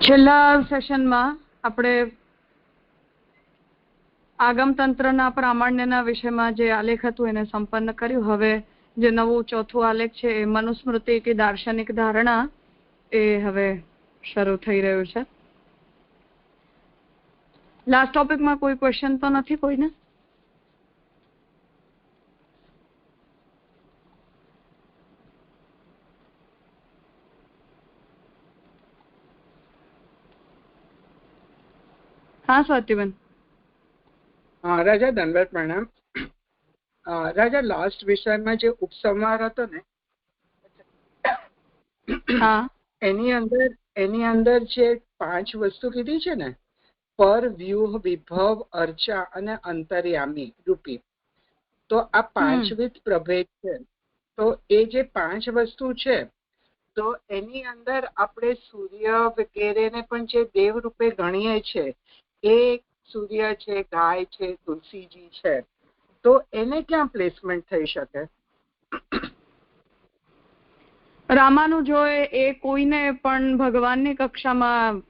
છેલ્લા સેશનમાં આપણે આગમતંત્રના પ્રામાણ્યના વિષયમાં જે આલેખ હતું એને સંપન્ન કર્યું. હવે જે નવું ચોથું આલેખ છે એ મનુસ્મૃતિ કે દાર્શનિક ધારણા એ હવે શરૂ થઈ રહ્યું છે. લાસ્ટ ટોપિકમાં કોઈ ક્વેશ્ચન તો નથી કોઈને? हाँ स्वातिबेन. राजा दंडवत प्रणाम. राजा लास्ट विषय में जो उपसंहार હતો ને એની અંદર જે 5 વસ્તુ કીધી છે ને, પર, વ્યુહ, વિભવ, અર્ચા અને અંતર્યામી રૂપી, તો આ 5વિધ પ્રભેદ છે. તો એ જે 5 વસ્તુ છે તો એની અંદર આપણે સૂર્ય વગેરેને પણ જે દેવ રૂપે ગણીએ છે, એ સૂર્ય છે, ગાય છે, તુલસીજી છે, તો એને ક્યાં પ્લેસમેન્ટ થઈ શકે? રામાનુજો એ કોઈને પણ ભગવાનની કક્ષામાં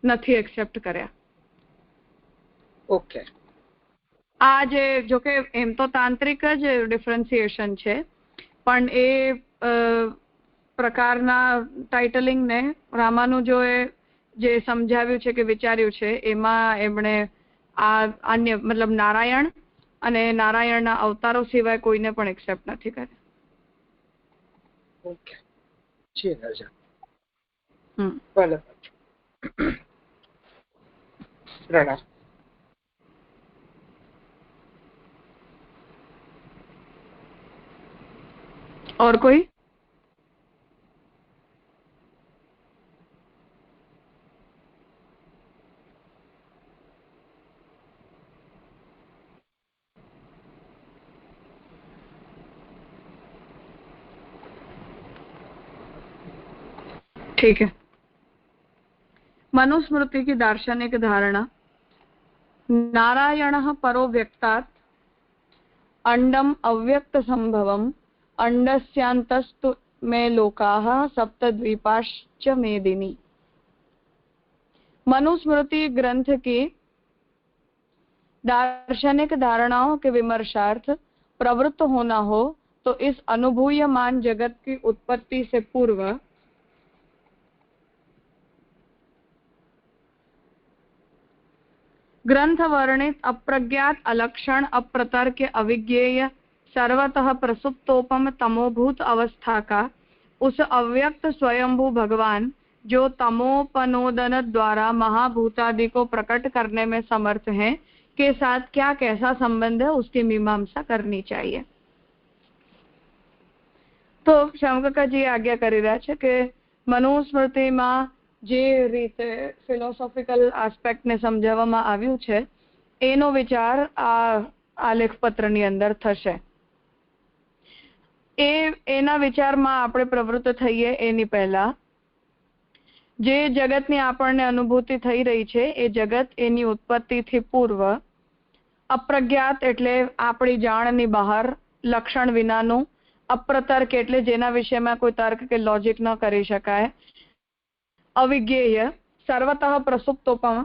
નથી એક્સેપ્ટ કર્યા. ઓકે. આ જે જોકે એમ તો તાંત્રિક જ ડિફરન્સિએશન છે, પણ એ પ્રકારના ટાઇટલિંગને રામાનુજોએ જે સમજાવ્યું છે કે વિચાર્યું છે એમાં એમણે આ અન્ય મતલબ નારાયણ અને નારાયણના અવતારો સિવાય કોઈને પણ એક્સેપ્ટ નથી કર્યા. ઓકે, જી રાજા. ભલે. પ્રણામ. और कोई? ठीक है. मनुस्मृति की दार्शनिक धारणा. नारायणः परो व्यक्तात् अंडम अव्यक्त संभवम अंडस्यांतस्तु में लोकाः सप्तद्वीपाश्च मेदिनी. मनुस्मृति ग्रंथ की दार्शनिक धारणाओं के विमर्शार्थ प्रवृत्त होना हो तो इस अनुभूयमान जगत की उत्पत्ति से पूर्व ग्रंथ वर्णित अप्रज्ञात, अलक्षण, अप्रतर्क, अविज्ञेय, सर्वतः प्रसुप्तोपम तमोभूत अवस्था का उस अव्यक्त स्वयंभू भगवान जो तमोपनोदन द्वारा महाभूतादि को प्रकट करने में समर्थ हैं के साथ क्या कैसा संबंध है, उसकी मीमांसा करनी चाहिए. तो શંકરજી આज्ञा કરી રહ્યા છે કે મનુસ્મૃતિમાં જે રીતે ફિલોસોફિકલ આસ્પેક્ટને સમજાવવામાં આવ્યું છે એનો વિચાર આ આલેખ પત્રની અંદર થશે. એના વિચારમાં આપણે પ્રવૃત્ત થઈએ એની પહેલા જે જગતની આપણને અનુભૂતિ થઈ રહી છે એ જગત એની ઉત્પત્તિથી પૂર્વ અપ્રજ્ઞાત એટલે આપણી જાણની બહાર, લક્ષણ વિનાનું, અપ્રતર્ક એટલે જેના વિષયમાં કોઈ તર્ક કે લોજિક ન કરી શકાય, અવિજ્ઞેય સર્વતઃ પ્રસુપ્તોપમ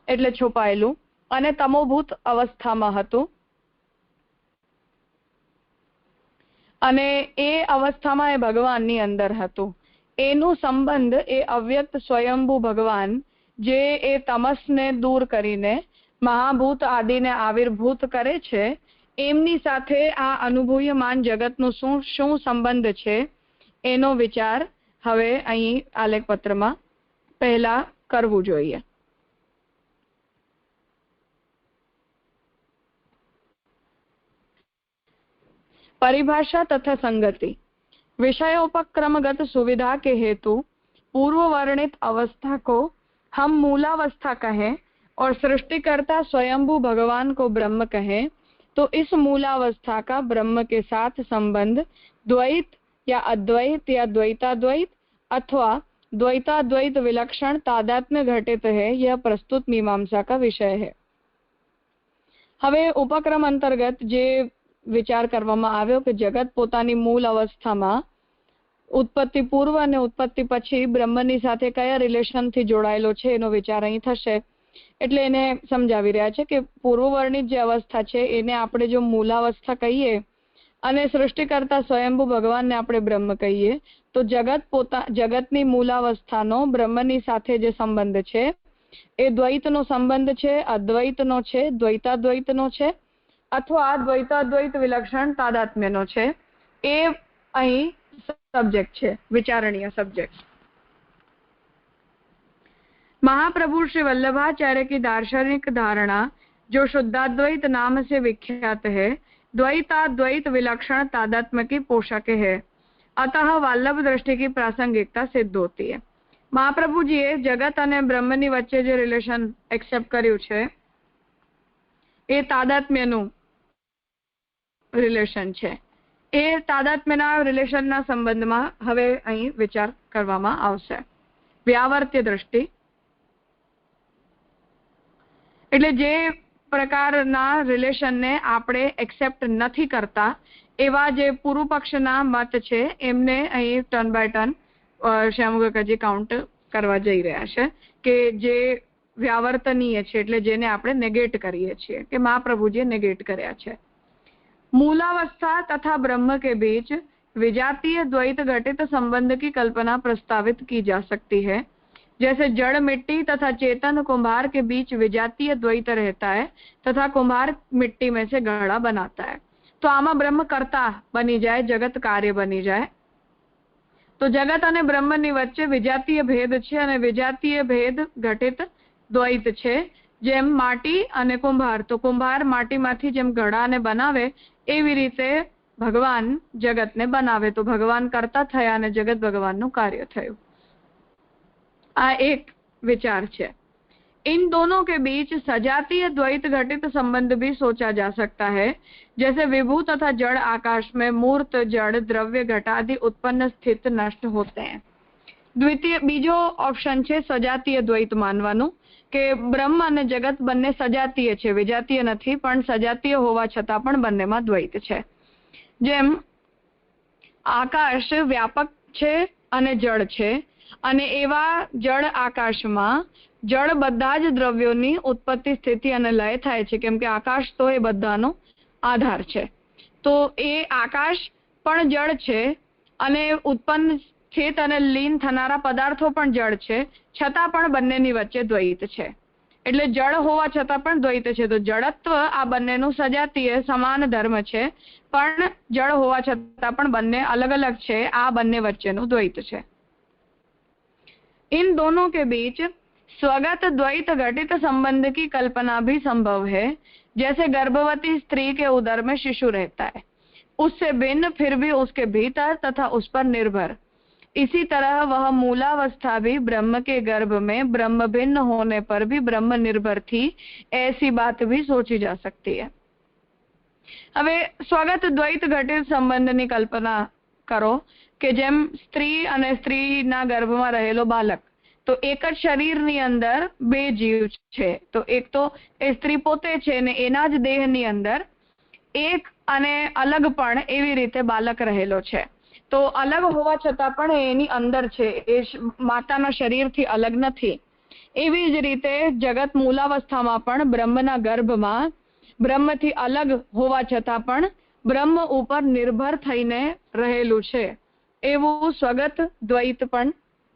એટલે છુપાયેલું, અને તમોભૂત અવસ્થામાં હતું. અને એ અવસ્થામાં એ ભગવાનની અંદર હતું. એનું સંબંધ એ અવ્યક્ત સ્વયંભૂ ભગવાન જે એ તમસને દૂર કરીને મહાભૂત આદિને આવિર્ભૂત કરે છે એમની સાથે આ અનુભૂયમાન જગતનું શું સંબંધ છે એનો વિચાર હવે અહીં આલેખપત્રમાં પહેલા કરવું જોઈએ. परिभाषा तथा संगति. विषयोपक्रमगत सुविधा के हेतु पूर्व वर्णित अवस्था को हम मूलावस्था कहें और सृष्टिकर्ता स्वयंभू भगवान को ब्रह्म कहें तो इस मूलावस्था का ब्रह्म के साथ संबंध द्वैत या अद्वैत या द्वैताद्वैत अथवा द्वैताद्वैत विलक्षण तादात्म्य घटित है, यह प्रस्तुत मीमांसा का विषय है. હવે ઉપક્રમ અંતર્ગત જે વિચાર કરવામાં આવ્યો કે જગત પોતાની મૂળ અવસ્થામાં ઉત્પત્તિ પૂર્વ અને ઉત્પત્તિ પછી બ્રહ્મની સાથે કયા રિલેશનથી જોડાયેલો છે એનો વિચાર અહીં થશે. એટલે એને સમજાવી રહ્યા છે કે પૂર્વવર્ણિત જે અવસ્થા છે એને આપણે જો મૂલાવસ્થા કહીએ અને સૃષ્ટિકર્તા સ્વયંભૂ ભગવાનને આપણે બ્રહ્મ કહીએ તો જગતની મૂલાવસ્થાનો બ્રહ્મની સાથે જે સંબંધ છે એ દ્વૈતનો સંબંધ છે, અદ્વૈતનો છે, દ્વૈતાદ્વૈતનો છે અથવા દ્વૈતાદ્વૈત વિલક્ષણ તાદાત્મ્યનો છે. એ અહીં सब्जेक्ट છે, विचारणीय सब्जेक्ट. महाप्रभु श्री वल्लभाचार्य की दार्शनिक धारणा जो शुद्धाद्वैत नाम से विख्यात है, द्वैताद्वैत विलक्षण तादात्म्य की पोषक है, अतः वल्लभ दृष्टि की प्रासंगिकता सिद्ध होती है. મહાપ્રભુજીએ જગત અને બ્રહ્મની વચ્ચે જે રિલેશન એક્સેપ્ટ કર્યું છે એ તાદાત્મ્યનું રિલેશન છે. એ તાદાત્મ્યના રિલેશનના સંબંધમાં હવે અહીં વિચાર કરવામાં આવશે. વ્યાવર્ત્ય દ્રષ્ટિ એટલે જે પ્રકારના રિલેશનને આપણે એક્સેપ્ટ નથી કરતા એવા જે પૂર્વ પક્ષના મત છે એમને અહીં ટર્ન બાય ટર્ન શ્યામુકાકાજી કાઉન્ટ કરવા જઈ રહ્યા છે કે જે વ્યાવર્તનીય છે એટલે જેને આપણે નેગેટ કરીએ છીએ કે મહાપ્રભુજીએ નેગેટ કર્યા છે. मूलावस्था तथा ब्रह्म के बीच विजातीय द्वैत घटित संबंध की कल्पना प्रस्तावित की जा सकती है. जैसे जड़ मिट्टी तथा चेतन कुम्हार के बीच विजातीय द्वैत रहता है तथा कुम्हार मिट्टी में से घड़ा बनाता है. तो आमा ब्रह्म कर्ता बनी जाए, जगत कार्य बनी जाए. तो जगत અને બ્રહ્મની વચ્ચે વિજાતીય ભેદ છે અને વિજાતીય ભેદ ઘટિત દ્વૈત છે. જેમ માટી અને કુંભાર, તો કુંભાર માટીમાંથી જેમ ઘડાને બનાવે એવી રીતે ભગવાન જગતને બનાવે, તો ભગવાન કરતા થયા અને જગત ભગવાનનું કાર્ય થયું. આ એક વિચાર છે. इन दोनों के बीच सजातीय द्वैत घटित संबंध भी सोचा जा सकता है. जैसे विभू तथा जड़ आकाश में मूर्त जड़ द्रव्य घटादि उत्पन्न स्थित नष्ट होते हैं. द्वितीय बीजो ऑप्शन છે સજાતીય દ્વૈત માનવાનું કે બ્રહ્મ અને જગત બંને સજાતીય છે, વિજાતીય નથી, પણ સજાતીય હોવા છતાં પણ બંનેમાં દ્વૈત છે. જેમ આકાશ વ્યાપક છે અને જળ છે અને એવા જળ આકાશમાં જળ બધા જ દ્રવ્યોની ઉત્પત્તિ, સ્થિતિ અને લય થાય છે, કેમ કે આકાશ તો એ બધાનો આધાર છે. તો એ આકાશ પણ જળ છે અને ઉત્પન્ન, સ્થિત અને લીન થનારા પદાર્થો પણ જળ છે, છતાં પણ બંનેની વચ્ચે દ્વૈત છે. એટલે જળ હોવા છતાં પણ દ્વૈત છે. તો જડત્વ આ બંનેનું સજાતીય સમાન ધર્મ છે, પણ જળ હોવા છતાં પણ બંને અલગ અલગ છે. આ બંને વચ્ચેનું દ્વૈત છે. इन दोनों के बीच स्वगत द्वैत घटित संबंध की कल्पना भी संभव है. जैसे गर्भवती स्त्री के उदर में शिशु रहता है, उससे भिन्न फिर भी उसके भीतर तथा उस पर निर्भर. इसी तरह वह मूलावस्था भी ब्रह्म के गर्भ में ब्रह्म भिन्न होने पर भी ब्रह्म निर्भर थी. ऐसी बात भी सोची जा सकती है. હવે સ્વગત દ્વૈત ઘટિત સંબંધની કલ્પના કરો કે જેમ સ્ત્રી અને સ્ત્રીના ગર્ભમાં રહેલો બાલક, તો એક જ શરીરની અંદર બે જીવ છે. તો એક તો એ સ્ત્રી પોતે છે ને એના જ દેહની અંદર એક અને અલગ પણ એવી રીતે બાલક રહેલો છે. તો અલગ હોવા છતાં પણ એની અંદર છે, એ માતાના શરીરથી અલગ નથી. એવી જ રીતે જગત મૂલાવસ્થામાં પણ બ્રહ્મના ગર્ભમાં બ્રહ્મથી અલગ હોવા છતાં પણ બ્રહ્મ ઉપર નિર્ભર થઈને રહેલું છે. એવું સ્વગત દ્વૈત પણ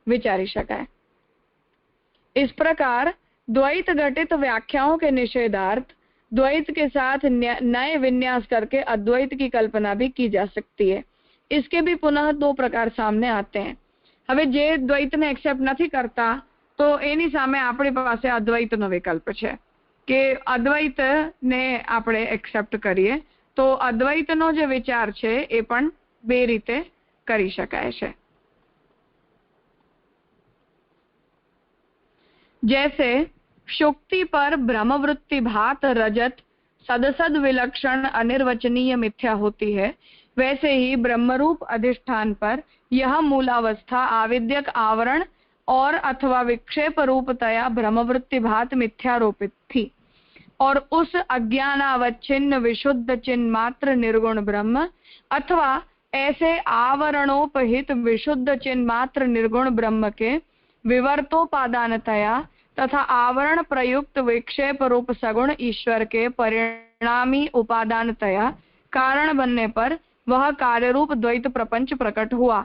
વિચારી શકાય. इस प्रकार द्वैत घटित व्याख्याओं के निषेधार्थ द्वैत के साथ नए विन्यास करके अद्वैत की कल्पना भी की जा सकती है. इसके भी पुनः दो प्रकार सामने आते हैं. હવે જે દ્વૈતને એક્સેપ્ટ નથી કરતા તો એની સામે આપણી પાસે અદ્વૈતનો વિકલ્પ છે કે અદ્વૈતને આપણે એક્સેપ્ટ કરીએ. તો અદ્વૈતનો જે વિચાર છે એ પણ બે રીતે કરી શકાય છે. जैसे शुक्ति पर ब्रह्मवृत्ति भात रजत सदसद विलक्षण अनिर्वचनीय मिथ्या होती है, वैसे ही ब्रह्मरूप अधिष्ठान पर यह मूलावस्था आविद्यक आवरण और अथवा विक्षेप रूपतया ब्रह्मवृत्ति भात मिथ्यारोपित थी और उस अज्ञानावच्छिन्न विशुद्ध चिन्ह मात्र निर्गुण ब्रह्म अथवा ऐसे आवरणोपहित विशुद्ध चिन्ह मात्र निर्गुण ब्रह्म के विवर्तोपादानतया तथा आवरण प्रयुक्त विक्षेप रूप सगुण ईश्वर के परिणामी उपादानतया कारण बनने पर वह कार्य रूप द्वैत प्रपंच प्रकट हुआ।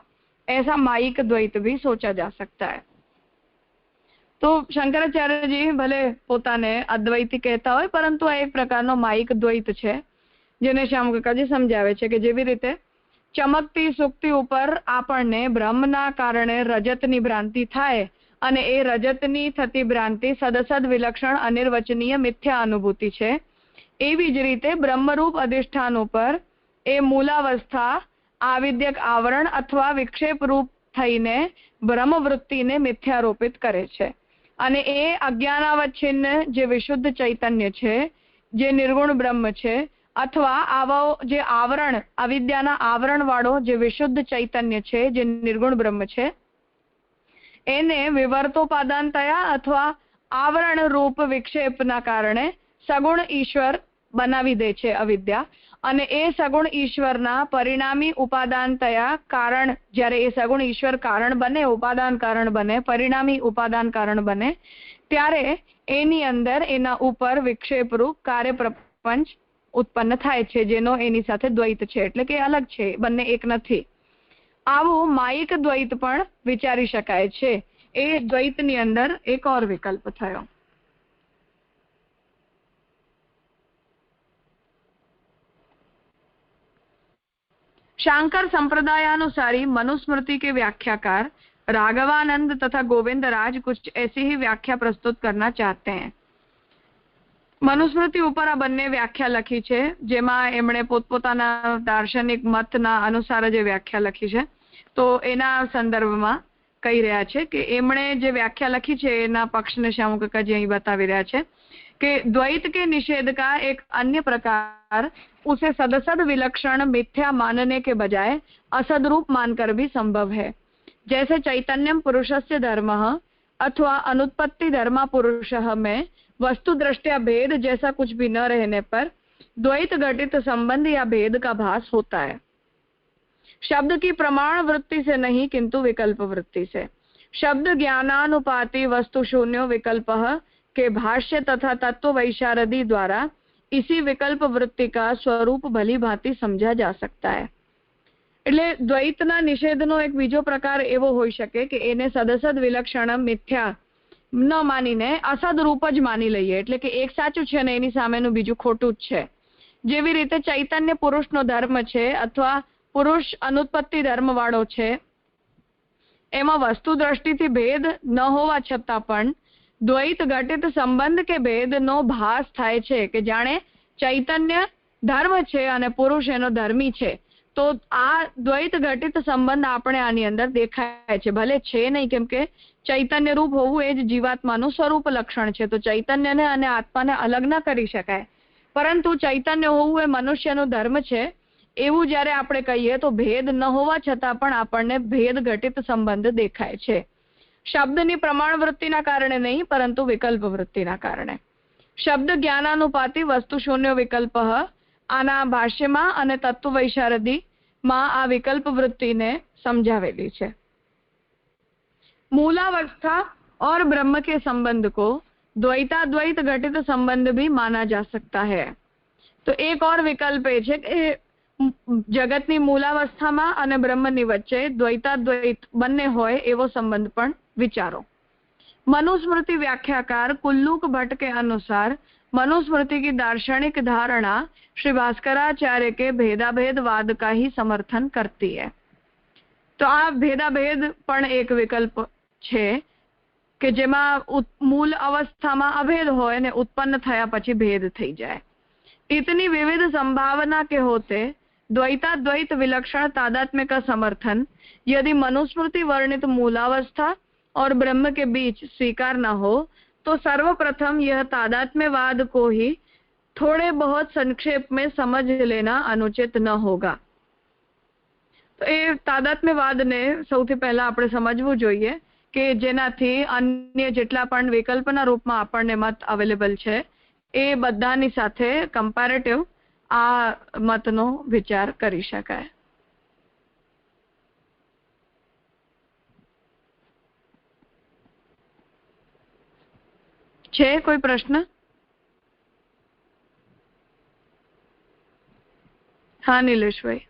ऐसा मायिक द्वैत भी सोचा जा सकता है। तो શંકરાચાર્યજી ભલે પોતાને અદ્વૈતી કહેતા હોય, પરંતુ આ એક પ્રકારનો માયિક દ્વૈત છે, જેને શ્યામકાકાજી સમજાવે છે કે જેવી રીતે ચમકતી સુક્તિ ઉપર આપણને બ્રહ્મના કારણે રજતની ભ્રાંતિ થાય અને એ રજતની થતી ભ્રાંતિ સદસદ વિલક્ષણ અનિર્વચનીય મિથ્યા અનુભૂતિ છે, એવી જ રીતે બ્રહ્મરૂપ અધિષ્ઠાન ઉપર એ મૂલાવસ્થા આવિદ્યક આવરણ અથવા વિક્ષેપ રૂપ થઈને બ્રહ્મવૃત્તિને મિથ્યારોપિત કરે છે અને એ અજ્ઞાનાવચ્છિન્ન જે વિશુદ્ધ ચૈતન્ય છે, જે નિર્ગુણ બ્રહ્મ છે, અથવા આવો જે આવરણ અવિદ્યાના આવરણ વાળો જે વિશુદ્ધ ચૈતન્ય છે, જે નિર્ગુણ બ્રહ્મ છે, એને વિવર્તોપાદાનતયા અથવા આવરણ રૂપ વિક્ષેપના કારણે સગુણ ઈશ્વર બનાવી દે છે અવિદ્યા, અને એ સગુણ ઈશ્વરના પરિણામી ઉપાદાનતયા કારણ, જ્યારે એ સગુણ ઈશ્વર કારણ બને, ઉપાદાન કારણ બને, પરિણામી ઉપાદાન કારણ બને, ત્યારે એની અંદર એના ઉપર વિક્ષેપરૂપ કાર્ય પ્રપંચ ઉત્પન્ન થાય છે, જેનો એની સાથે દ્વૈત છે, એટલે કે અલગ છે, બંને એક નથી. આવું માયિક દ્વૈત પણ વિચારી શકાય છે. એ દ્વૈતની અંદર એક ઓર વિકલ્પ થયો. शांकर संप्रदायानुसारी मनुस्मृति के व्याख्याकार राघवानंद तथा गोविंद राज कुछ ऐसी ही व्याख्या प्रस्तुत करना चाहते हैं. मनुस्मृति ઉપર આ બંને વ્યાખ્યા લખી છે, જેમાં એમણે પોતપોતાના દાર્શનિક મતના અનુસાર જે વ્યાખ્યા લખી છે, તો એના સંદર્ભમાં કહી રહ્યા છે કે એમણે જે વ્યાખ્યા લખી છે એના પક્ષને શ્યામકાકાજી અહીં બતાવી રહ્યા છે कि द्वैत के निषेध का एक अन्य प्रकार उसे सदसद विलक्षण मिथ्या मानने के बजाय असद रूप मानकर भी संभव है. जैसे चैतन्यम पुरुषस्य धर्मः अथवा अनुत्पत्ति धर्मा पुरुषः में वस्तु दृष्टया भेद जैसा कुछ भी न रहने पर द्वैत घटित संबंध या भेद का भास होता है. शब्द की प्रमाण वृत्ति से नहीं, किंतु विकल्प वृत्ति से. शब्द ज्ञानानुपाति वस्तु शून्यो विकल्पः के भाष्य तथा तत्व वैशारदी द्वारा इसी विकल्प वृत्ति का स्वरूप भली भांति समझा जा सकता है. એટલે દ્વૈતના નિષેધનો એક બીજો પ્રકાર એવો હોઈ શકે કે એને સદસદ વિલક્ષણ મિથ્યા ન માનીને અસદ રૂપ જ માની લઈએ, એટલે કે એક સાચું છે ને એની સામેનું બીજું ખોટું જ છે. જેવી રીતે ચૈતન્ય પુરુષનો ધર્મ છે અથવા પુરુષ અનુત્પત્તિ ધર્મ વાળો છે, એમાં વસ્તુ દ્રષ્ટિથી ભેદ ન હોવા છતાં પણ द्वैत घटित संबंध के भेद नो भास थाय छे के जाने चैतन्य धर्म छे अने पुरुष एनो धर्मी छे. तो आ द्वैत घटित संबंध आपणे आनी अंदर देखाय छे. भले छे नहीं, केम के चैतन्य रूप होवुं ए ज जीवात्मानुं स्वरूप लक्षण छे, तो चैतन्यने अने आत्माने अलग न करी शकाय. परंतु चैतन्य होवुं ए मनुष्यनो धर्म छे एवुं ज्यारे आपणे कहीए तो भेद न होवा छतां पण आपणने भेद घटित संबंध देखाय छे. शब्दनी प्रमाण वृत्तिना कारणे नहीं, परंतु विकल्प वृत्तिना कारणे. शब्द ज्ञानानुपाति वस्तु शून्य विकल्प आना भाष्यमां अने तत्व वैशारदी मां आ विकल्प वृत्तिने समझावेली छे. मूलावस्था और ब्रह्म के संबंध को द्वैताद्वैत घटित संबंध भी माना जा सकता है. तो एक और विकल्प ए छे के जगतनी मूलावस्थामां अने ब्रह्मनी वच्चे द्वैताद्वैत बन्ने होय एवो संबंध पण विचारो. मनुस्मृति व्याख्याकार कुल्लूक भट्ट के अनुसार मनुस्मृति की दार्शनिक धारणा श्री भास्कराचार्य के भेदाभेदवाद का ही समर्थन करती है. तो आ भेदाभेद पण एक विकल्प छे के जेमा मूल अवस्थामां अभेद होय ने उत्पन्न थया पछी भेद थई जाय. इतनी विविध संभावना के होते द्वैताद्वैत विलक्षण तादात्म्य का समर्थन यदि मनुस्मृति वर्णित मूलावस्था और ब्रह्म के बीच स्वीकार न हो, तो सर्वप्रथम यह तादात्म्यवाद को ही थोड़े बहुत संक्षेप में समझ लेना अनुचित न होगा. तो ये तादात्म्यवाद ने सौथी पहला आपणे समझवुं जोईए के जेनाथी अन्य जेटला पण विकल्पना रूपमां आपणने मत अवेलेबल छे ए बधानी साथे कम्पेरेटिव आ मतनो विचार करी शकाय. છે કોઈ પ્રશ્ન? હા નિલેશભાઈ.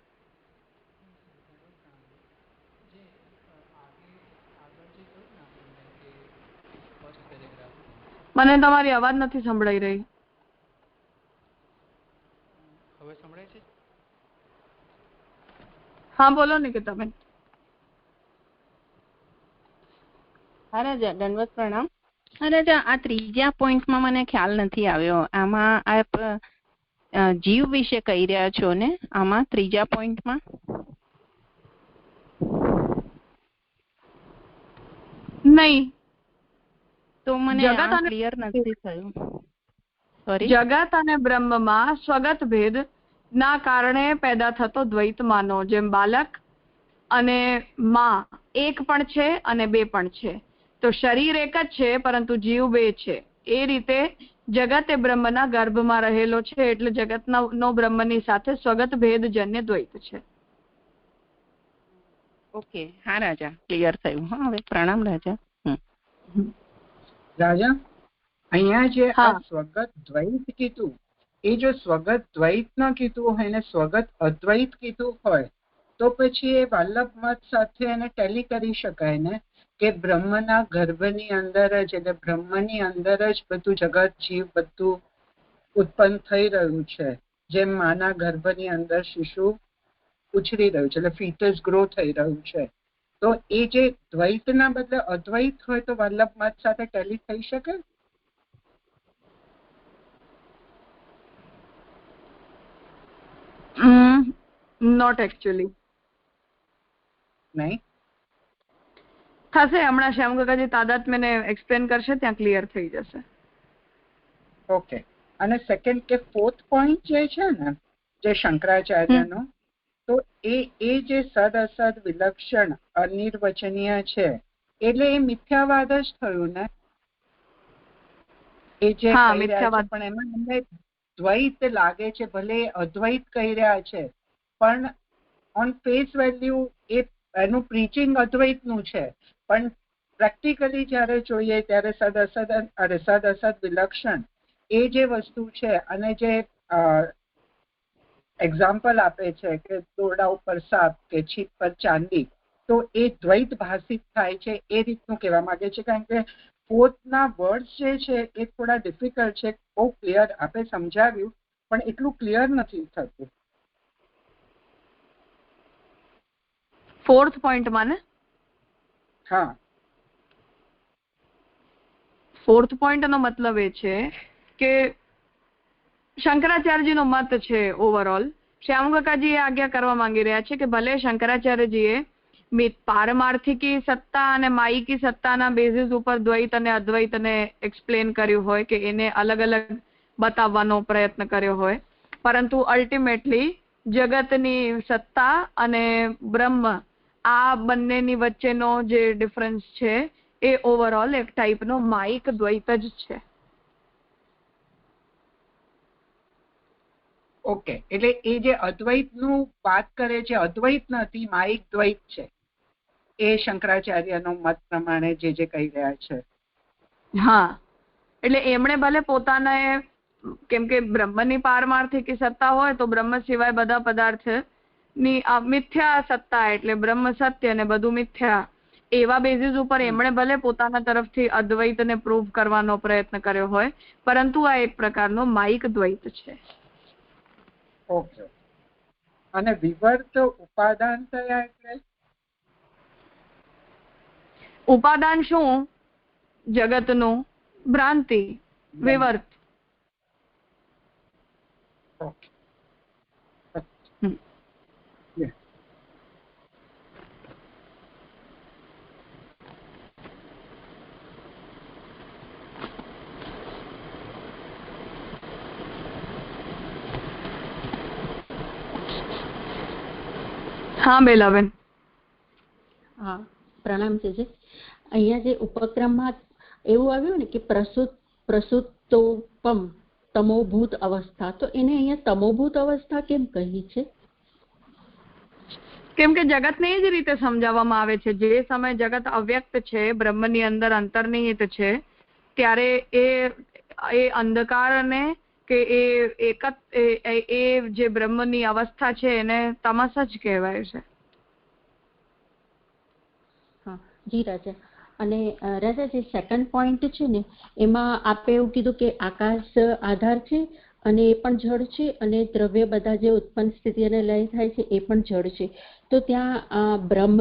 મને તમારી અવાજ નથી સંભળાઈ રહી. હવે સંભળાય છે? હા બોલો નિકિતાબેન. હા રાજા, દંડવત પ્રણામ. હા રાજા, આ ત્રીજા પોઈન્ટમાં મને ખ્યાલ નથી આવ્યો. આમાં આપ જીવ વિશે કહી રહ્યા છો ને? આમાં ત્રીજા પોઈન્ટમાં નહીં, તો મને આ ક્લિયર નથી થયું. સોરી. જગત અને બ્રહ્મમાં સ્વગત ભેદ ના કારણે પેદા થતો દ્વૈત માનો. જેમ બાલક અને માં એક પણ છે અને બે પણ છે, તો શરીર એક જ છે પરંતુ જીવ બે છે. એ રીતે જગત એ બ્રહ્મના ગર્ભમાં રહેલો છે, એટલે જગતનો બ્રહ્મની સાથે સ્વગત ભેદજન્ય દ્વૈત છે. ઓકે, હા રાજા, ક્લિયર થયું. હા, હવે પ્રણામ રાજા. રાજા, અહીંયા જે આ સ્વગત દ્વૈત કીધું, એ જો સ્વગત દ્વૈત ન કીધું હોય ને સ્વગત અદ્વૈત કીધું હોય તો પછી એ વલ્લભ મત સાથે એને ટેલી કરી શકાય ને, કે બ્રહ્મના ગર્ભની અંદર જ, એટલે બ્રહ્મની અંદર જ બધું જગત જીવ બધું ઉત્પન્ન થઈ રહ્યું છે. જેમ માના ગર્ભની અંદર શિશુ ઉછરી રહ્યું છે, એટલે ફીટસ ગ્રો થઈ રહ્યું છે. તો એ જે દ્વૈતના બદલે અદ્વૈત હોય તો વલ્લભ મત સાથે ટેલી થઈ શકે? Not actually. નહીં થશે, હમણાં શ્યામકાકાજી તાદાત્મ્યને એક્સપ્લેન કરશે, ત્યાં ક્લિયર થઈ જશે. ઓકે. અને સેકન્ડ કે ફોર્થ પોઈન્ટ જે છે ને, જે શંકરાચાર્યનો, તો એ જે સદ અસદ વિલક્ષણ અનિર્વચનીય છે, એટલે એ મિથ્યાવાદ જ થયું ને? એ જે કહી રહ્યા છે, પણ એમાં એમને દ્વૈત લાગે છે, ભલે અદ્વૈત કહી રહ્યા છે, પણ ઓન ફેસ વેલ્યુ એનું પ્રીચિંગ અદ્વૈતનું છે, પણ પ્રેક્ટિકલી જ્યારે જોઈએ ત્યારે સદ અસદ વિલક્ષણ એ જે વસ્તુ છે, અને જે એક્ઝામ્પલ આપે છે કે દોરડા ઉપર સાપ કે છીપ પર ચાંદી, તો એ દ્વૈત ભાષિત થાય છે, એ રીતનું કહેવા માંગે છે. કારણ કે ફોર્થના વર્ડ્સ જે છે એ થોડા ડિફિકલ્ટ છે. બહુ ક્લિયર આપે સમજાવ્યું, પણ એટલું ક્લિયર નથી થતું. ફોર્થ પોઈન્ટમાં ને? હા, ફોર્થ પોઈન્ટનો મતલબ એ છે કે શંકરાચાર્યજીનો મત છે ઓવરઓલ. શ્યામકાકાજી એ આજ્ઞા કરવા માંગી રહ્યા છે કે ભલે શંકરાચાર્યજીએ પારમાર્થિકી સત્તા અને માયિકી સત્તાના બેઝિસ ઉપર દ્વૈત અને અદ્વૈતને એક્સપ્લેન કર્યું હોય, કે એને અલગ અલગ બતાવવાનો પ્રયત્ન કર્યો હોય, પરંતુ અલ્ટિમેટલી જગતની સત્તા અને બ્રહ્મ આ બંનેની વચ્ચેનો જે ડિફરન્સ છે એ ઓવરઓલ એક ટાઈપનો માયિક દ્વૈત જ છે. ઓકે. એટલે એ જે અદ્વૈતનું વાત કરે છે, અદ્વૈત નથી, માયિક દ્વૈત છે, એ શંકરાચાર્યનો મત પ્રમાણે જે કહી રહ્યા છે. હા, એટલે એમણે ભલે પોતાને, કેમ કે બ્રહ્મની પારમાર્થિક સત્તા હોય તો બ્રહ્મ સિવાય બધા પદાર્થની મિથ્યા સત્તા, એટલે બ્રહ્મ સત્ય અને બધું મિથ્યા, એવા બેઝિસ ઉપર એમણે ભલે પોતાના તરફથી અદ્વૈતને પ્રૂવ કરવાનો પ્રયત્ન કર્યો હોય, પરંતુ આ એક પ્રકારનો માયિક દ્વૈત છે. ઓકે. અને વિવર્ત ઉપાદાન થયા એટલે ઉપાદાન શું? જગતનું ભ્રાંતિ, વિવર્ત. ઓકે. હા બેલાબેન. હા પ્રણામ છે. અહીંયા જે ઉપક્રમમાં એવું આવ્યું ને કે પ્રસુપ્તોપમ તમોભૂત અવસ્થા, તો એને અહીંયા તમોભૂત અવસ્થા કેમ કહી છે? કેમ કે જગતને એ જ રીતે સમજાવવામાં આવે છે. જે સમય જગત અવ્યક્ત છે, બ્રહ્મની અંદર અંતર્નિહિત છે, ત્યારે એ અંધકારને કે એ જે બ્રહ્મની અવસ્થા છે એને તમસ જ કહેવાય છે. હા જી રાજા. અને રાજા જે સેકન્ડ પોઈન્ટ છે ને એમાં આપે એવું કીધું કે આકાશ આધાર છે અને એ પણ જળ છે અને દ્રવ્ય બધા જે ઉત્પન્ન સ્થિતિ અને લય થાય છે એ પણ જળ છે. તો ત્યાં બ્રહ્મ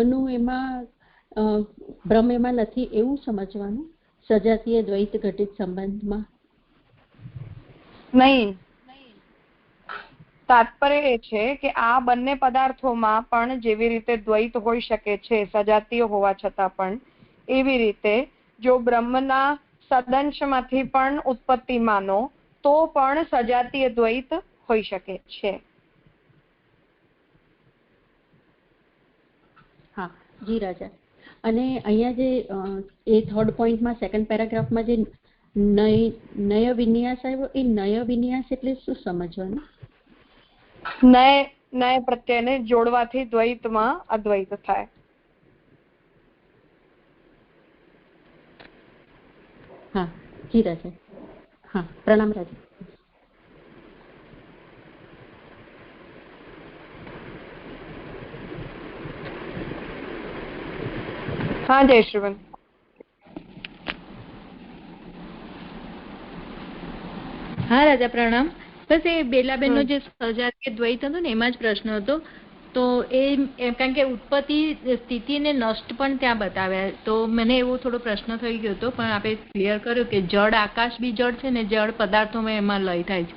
એમાં નથી એવું સમજવાનું સજાતીય દ્વૈત ઘટિત સંબંધમાં? નહીં, તાત્પર્ય એ છે કે આ બંને પદાર્થોમાં પણ જેવી રીતે દ્વૈત હોઈ શકે છે સજાતીય હોવા છતાં પણ, એવી રીતે જો બ્રહ્મના સદંશમાંથી પણ ઉત્પત્તિ માનો તો પણ સજાતીય દ્વૈત હોઈ શકે છે. હા જી રાજા. અને અહીંયા જે એ થર્ડ પોઈન્ટમાં સેકન્ડ પેરાગ્રાફમાં જે નય વિન્યાસ આવ્યો એ નય વિન્યાસ એટલે શું સમજવાનું? નય પ્રત્યયને જોડવાથી દ્વૈતમાં અદ્વૈત થાય. હા જી રાજા. હા પ્રણામ રાજા. હા જયશ્રીબેન. હા રાજા પ્રણામ. બસ એ બેલાબેનનો જે સજાતીય દ્વૈત હતો ને એમાં જ પ્રશ્ન હતો. તો કારણ કે ઉત્પત્તિ સ્થિતિ ને નષ્ટ પણ ત્યાં બતાવ્યા, તો મને એવો થોડો પ્રશ્ન થઈ ગયો હતો, પણ આપણે ક્લિયર કર્યું કે જળ આકાશ બી જળ છે ને જળ પદાર્થોમાં એમાં લય થાય છે.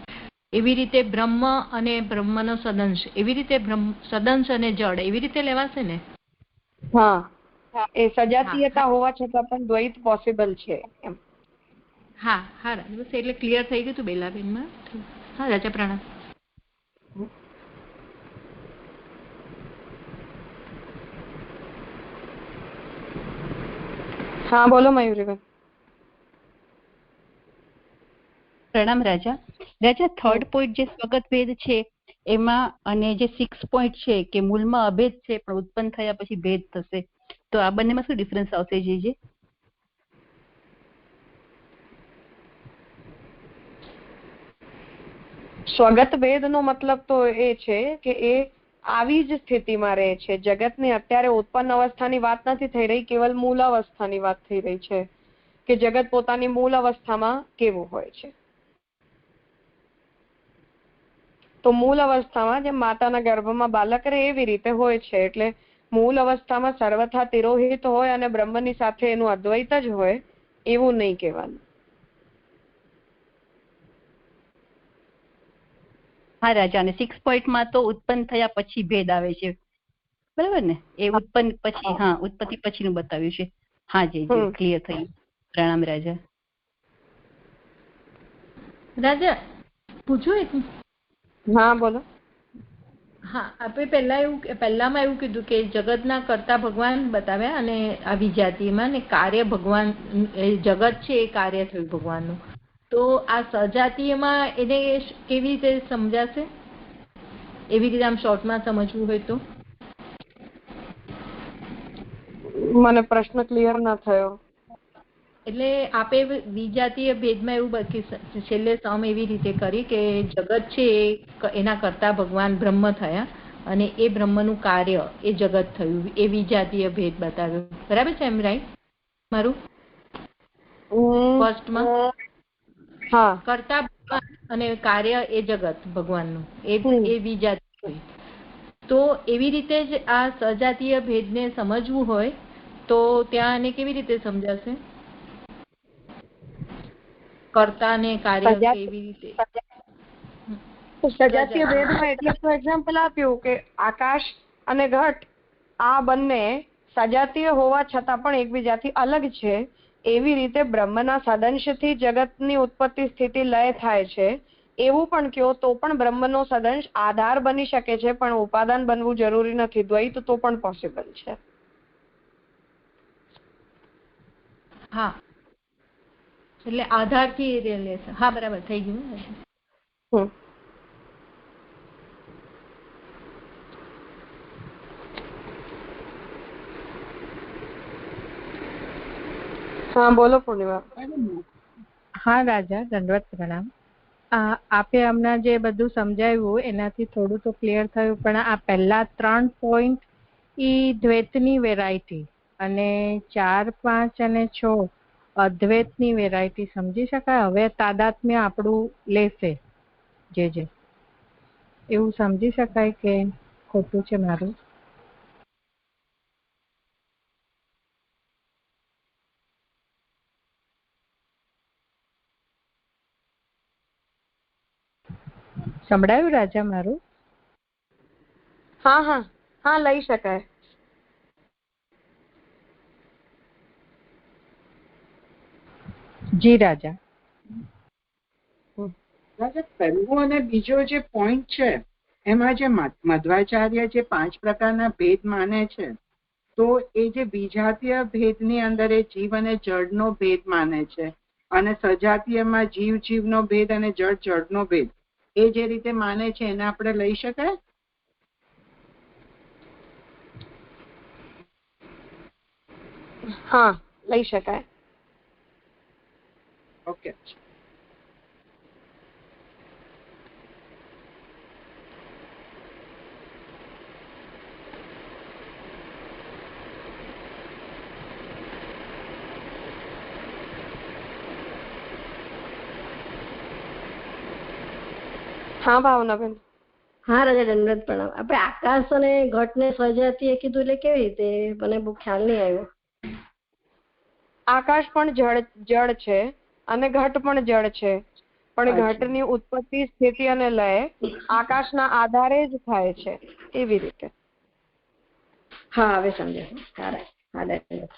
એવી રીતે બ્રહ્મ અને બ્રહ્મનો સદંશ, એવી રીતે સદંશ અને જળ એવી રીતે લેવાશે ને? હા, એ સજાતીયતા હોવા છતાં પણ દ્વૈત પોસિબલ છે એમ. હા હા રાજા, બસ એટલે ક્લિયર થઈ ગયું હતું બેલાબેનમાં. હા રાજા પ્રણામ. હા બોલો મયુરીબેન. પ્રણામ રાજા. રાજા થર્ડ પોઈન્ટ જે સ્વગત ભેદ છે એમાં, અને જે 6 પોઈન્ટ છે કે મૂળમાં અભેદ છે પણ ઉત્પન્ન થયા પછી ભેદ થશે, તો આ બંનેમાં શું ડિફરન્સ આવશે? જે સ્વગત ભેદનો મતલબ તો એ છે કે એ આવી જ સ્થિતિમાં રહે છે. જગતની અત્યારે ઉત્પન્ન અવસ્થાની વાત નથી થઈ રહી, કેવલ મૂળ અવસ્થાની વાત થઈ રહી છે કે જગત પોતાની મૂળ અવસ્થામાં કેવું હોય છે. તો મૂળ અવસ્થામાં જેમ માતાના ગર્ભમાં બાલક રહે એવી રીતે હોય છે. એટલે મૂળ અવસ્થામાં સર્વથા તિરોહિત હોય અને બ્રહ્મની સાથે એનું અદ્વૈત જ હોય એવું નહીં કહેવાનું. હા રાજા, અને 6 પોઈન્ટમાં તો ઉત્પન્ન થયા પછી ભેદ આવે છે, બરાબર ને? એ ઉત્પન્ન પછી, હા ઉત્પત્તિ પછીનું બતાવ્યું છે. હા જી ક્લિયર થયું. પ્રણામ રાજા. રાજા પૂછું એક? હા બોલો. હા, આપણે પહેલામાં એવું કીધું કે જગતના કર્તા ભગવાન બતાવ્યા અને આ વિજાતિમાં ને કાર્ય ભગવાન, જગત છે એ કાર્ય થયું ભગવાનનું. તો આ સજાતીયમાં એને કેવી રીતે સમજાશે? એવી રીતે આમ શોર્ટમાં સમજવું હોય તો? મને પ્રશ્ન ક્લિયર ના થયો. એટલે આપે વિજાતીય ભેદમાં એવું છેલ્લે સમ એવી રીતે કરી કે જગત છે એના કરતા ભગવાન બ્રહ્મ થયા અને એ બ્રહ્મનું કાર્ય એ જગત થયું, એ વિજાતીય ભેદ બતાવ્યો. બરાબર છે એમ? રાઈટ મારું? ફર્સ્ટમાં કરતા ભગવાન અને કાર્ય એ જગત ભગવાનનું, એ વિજાતીય. તો એવી રીતે જ આ સજાતીય ભેદને સમજવું હોય તો ત્યાં એને કેવી રીતે સમજાશે? કર્તા ને કાર્ય કેવી રીતે? સજાતીય ભેદમાં એટલે તો એક્ઝામ્પલ આપ્યું કે આકાશ અને ઘટ આ બંને સજાતીય હોવા છતાં પણ એકબીજાથી અલગ છે. એવી રીતે બ્રહ્મના સદંશથી જગતની ઉત્પત્તિ સ્થિતિ લય થાય છે એવું પણ કહો તો પણ બ્રહ્મનો સદંશ આધાર બની શકે છે, પણ ઉપાદાન બનવું જરૂરી નથી. દ્વૈત તો પણ પોસિબલ છે. હા, એટલે આધારથી લેશે. હા બરાબર થઈ ગયું. હા બોલો પૂર્ણિમા. હા રાજા, દંડવત પ્રણામ. આપે હમણાં જે બધું સમજાવ્યું એનાથી થોડું તો ક્લિયર થયું, પણ આ પહેલા 3 પોઈન્ટ ઈ દ્વૈતની વેરાયટી અને 4, 5 અને 6 અદ્વૈતની વેરાયટી સમજી શકાય. હવે તાદાત્મ્ય આપણું લેશે જે એવું સમજી શકાય કે ખોટું છે મારું? સંભળાયું રાજા મારું? હા હા હા, લઈ શકાય. જી રાજા. પહેલું અને બીજો જે પોઈન્ટ છે એમાં જે મધ્વાચાર્ય જે 5 પ્રકારના ભેદ માને છે, તો એ જે વિજાતીય ભેદની અંદર એ જીવ અને જળનો ભેદ માને છે, અને સજાતીયમાં જીવ જીવનો ભેદ અને જળ જળનો ભેદ, એ જે રીતે માને છે એને આપણે લઈ શકાય. હા, લઈ શકાય. ઓકે. હા ભાવનાબેન. હા રાજા, દંડવત પ્રણામ. આપણે આકાશ અને ઘટ ને સજાતીય કીધું એટલે કેવી રીતે? મને બહુ ખ્યાલ નહીં આવ્યો. આકાશ પણ જળ છે અને ઘટ પણ જળ છે, પણ ઘટની ઉત્પત્તિ, સ્થિતિ અને લય આકાશના આધારે જ થાય છે, એવી રીતે. હા, હવે સમજાયું. હા દંડવત.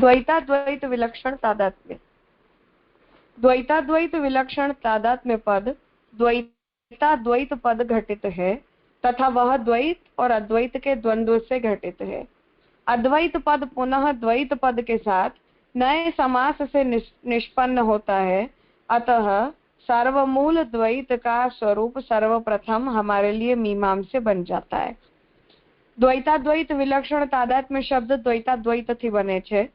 द्वैताद्वैत विलक्षण तादात्म्य. द्वैताद्वैत विलक्षण तादात्म्य पद द्वैताद्वैत पद घटित है तथा वह द्वैत और अद्वैत के द्वंद्व से घटित है. अद्वैत पद पुनः द्वैत पद के साथ नए समास से निष्पन्न होता है, अतः सर्वमूल द्वैत का स्वरूप सर्वप्रथम हमारे लिए मीमांसे बन जाता है. द्वैताद्वैत विलक्षण तादात्म्य शब्द द्वैताद्वैत थी बने छे.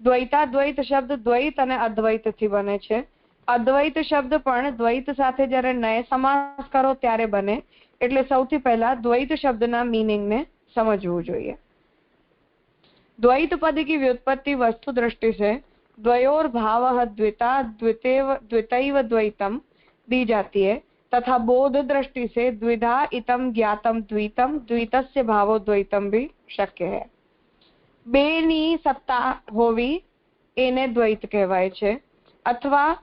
દ્વૈતાદ્વૈત શબ્દ દ્વૈત અને અદ્વૈત થી બને છે. અદ્વૈત શબ્દ પણ દ્વૈત સાથે જ્યારે નય સમાસ કરો ત્યારે બને, એટલે સૌથી પહેલા દ્વૈત શબ્દના મીનિંગને સમજવું જોઈએ. द्वैत पद की व्युत्पत्ति वस्तु दृष्टि से द्वयोर भावः द्विता द्वितैव द्वैतम दी जाती है, तथा बोध दृष्टि से द्विधा इतम ज्ञातम द्वितम द्वितस्य भावो द्वैतम भी शक्य है. બેની સત્તા હોવી એને દ્વૈત કહેવાય છે. અથવા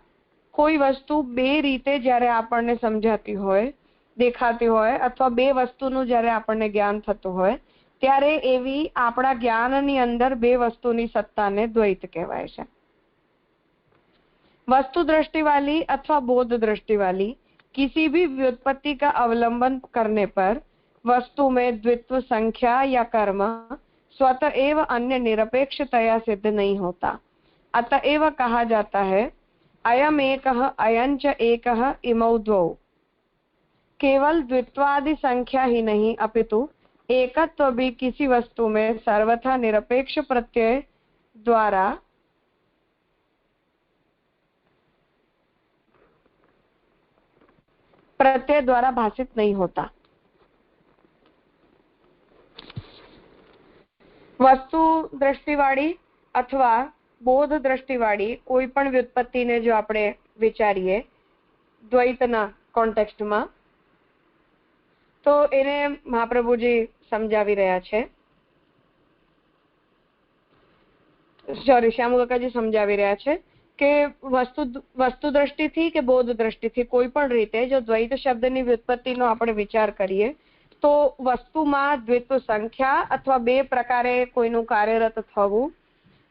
કોઈ વસ્તુ બે રીતે જ્યારે આપણને સમજાતી હોય, દેખાતી હોય, અથવા બે વસ્તુનું જ્યારે આપણને જ્ઞાન થતું હોય, ત્યારે એવી આપણા જ્ઞાનની અંદર બે વસ્તુની સત્તાને દ્વૈત કહેવાય છે. वस्तु दृष्टि वाली अथवा बोध दृष्टि वाली किसी भी व्युत्पत्ति का अवलंबन करने पर वस्तु में द्वित्व संख्या या कर्म स्वतः एव अन्य निरपेक्षतया सिद्ध नहीं होता. अतएव कहा जाता है अयम एकः अयं च एकः इमौ द्वौ. केवल द्वित्वादि संख्या ही नहीं अपितु एकत्व भी किसी वस्तु में सर्वथा निरपेक्ष प्रत्यय द्वारा भाषित नहीं होता. વસ્તુ દ્રષ્ટિવાળી અથવા બોધ દ્રષ્ટિવાળી કોઈ પણ વ્યુત્પત્તિને જો આપણે વિચારીએ દ્વૈતના કોન્ટેક્સ્ટમાં, તો એને મહાપ્રભુજી સમજાવી રહ્યા છે. શ્યામુકાકાજી સમજાવી રહ્યા છે કે વસ્તુ દ્રષ્ટિથી કે બોધ દ્રષ્ટિથી કોઈ પણ રીતે જો દ્વૈત શબ્દની વ્યુત્પત્તિનો આપણે વિચાર કરીએ તો વસ્તુમાં દ્વિત્વ સંખ્યા અથવા બે પ્રકારે કોઈનું કાર્યરત થવું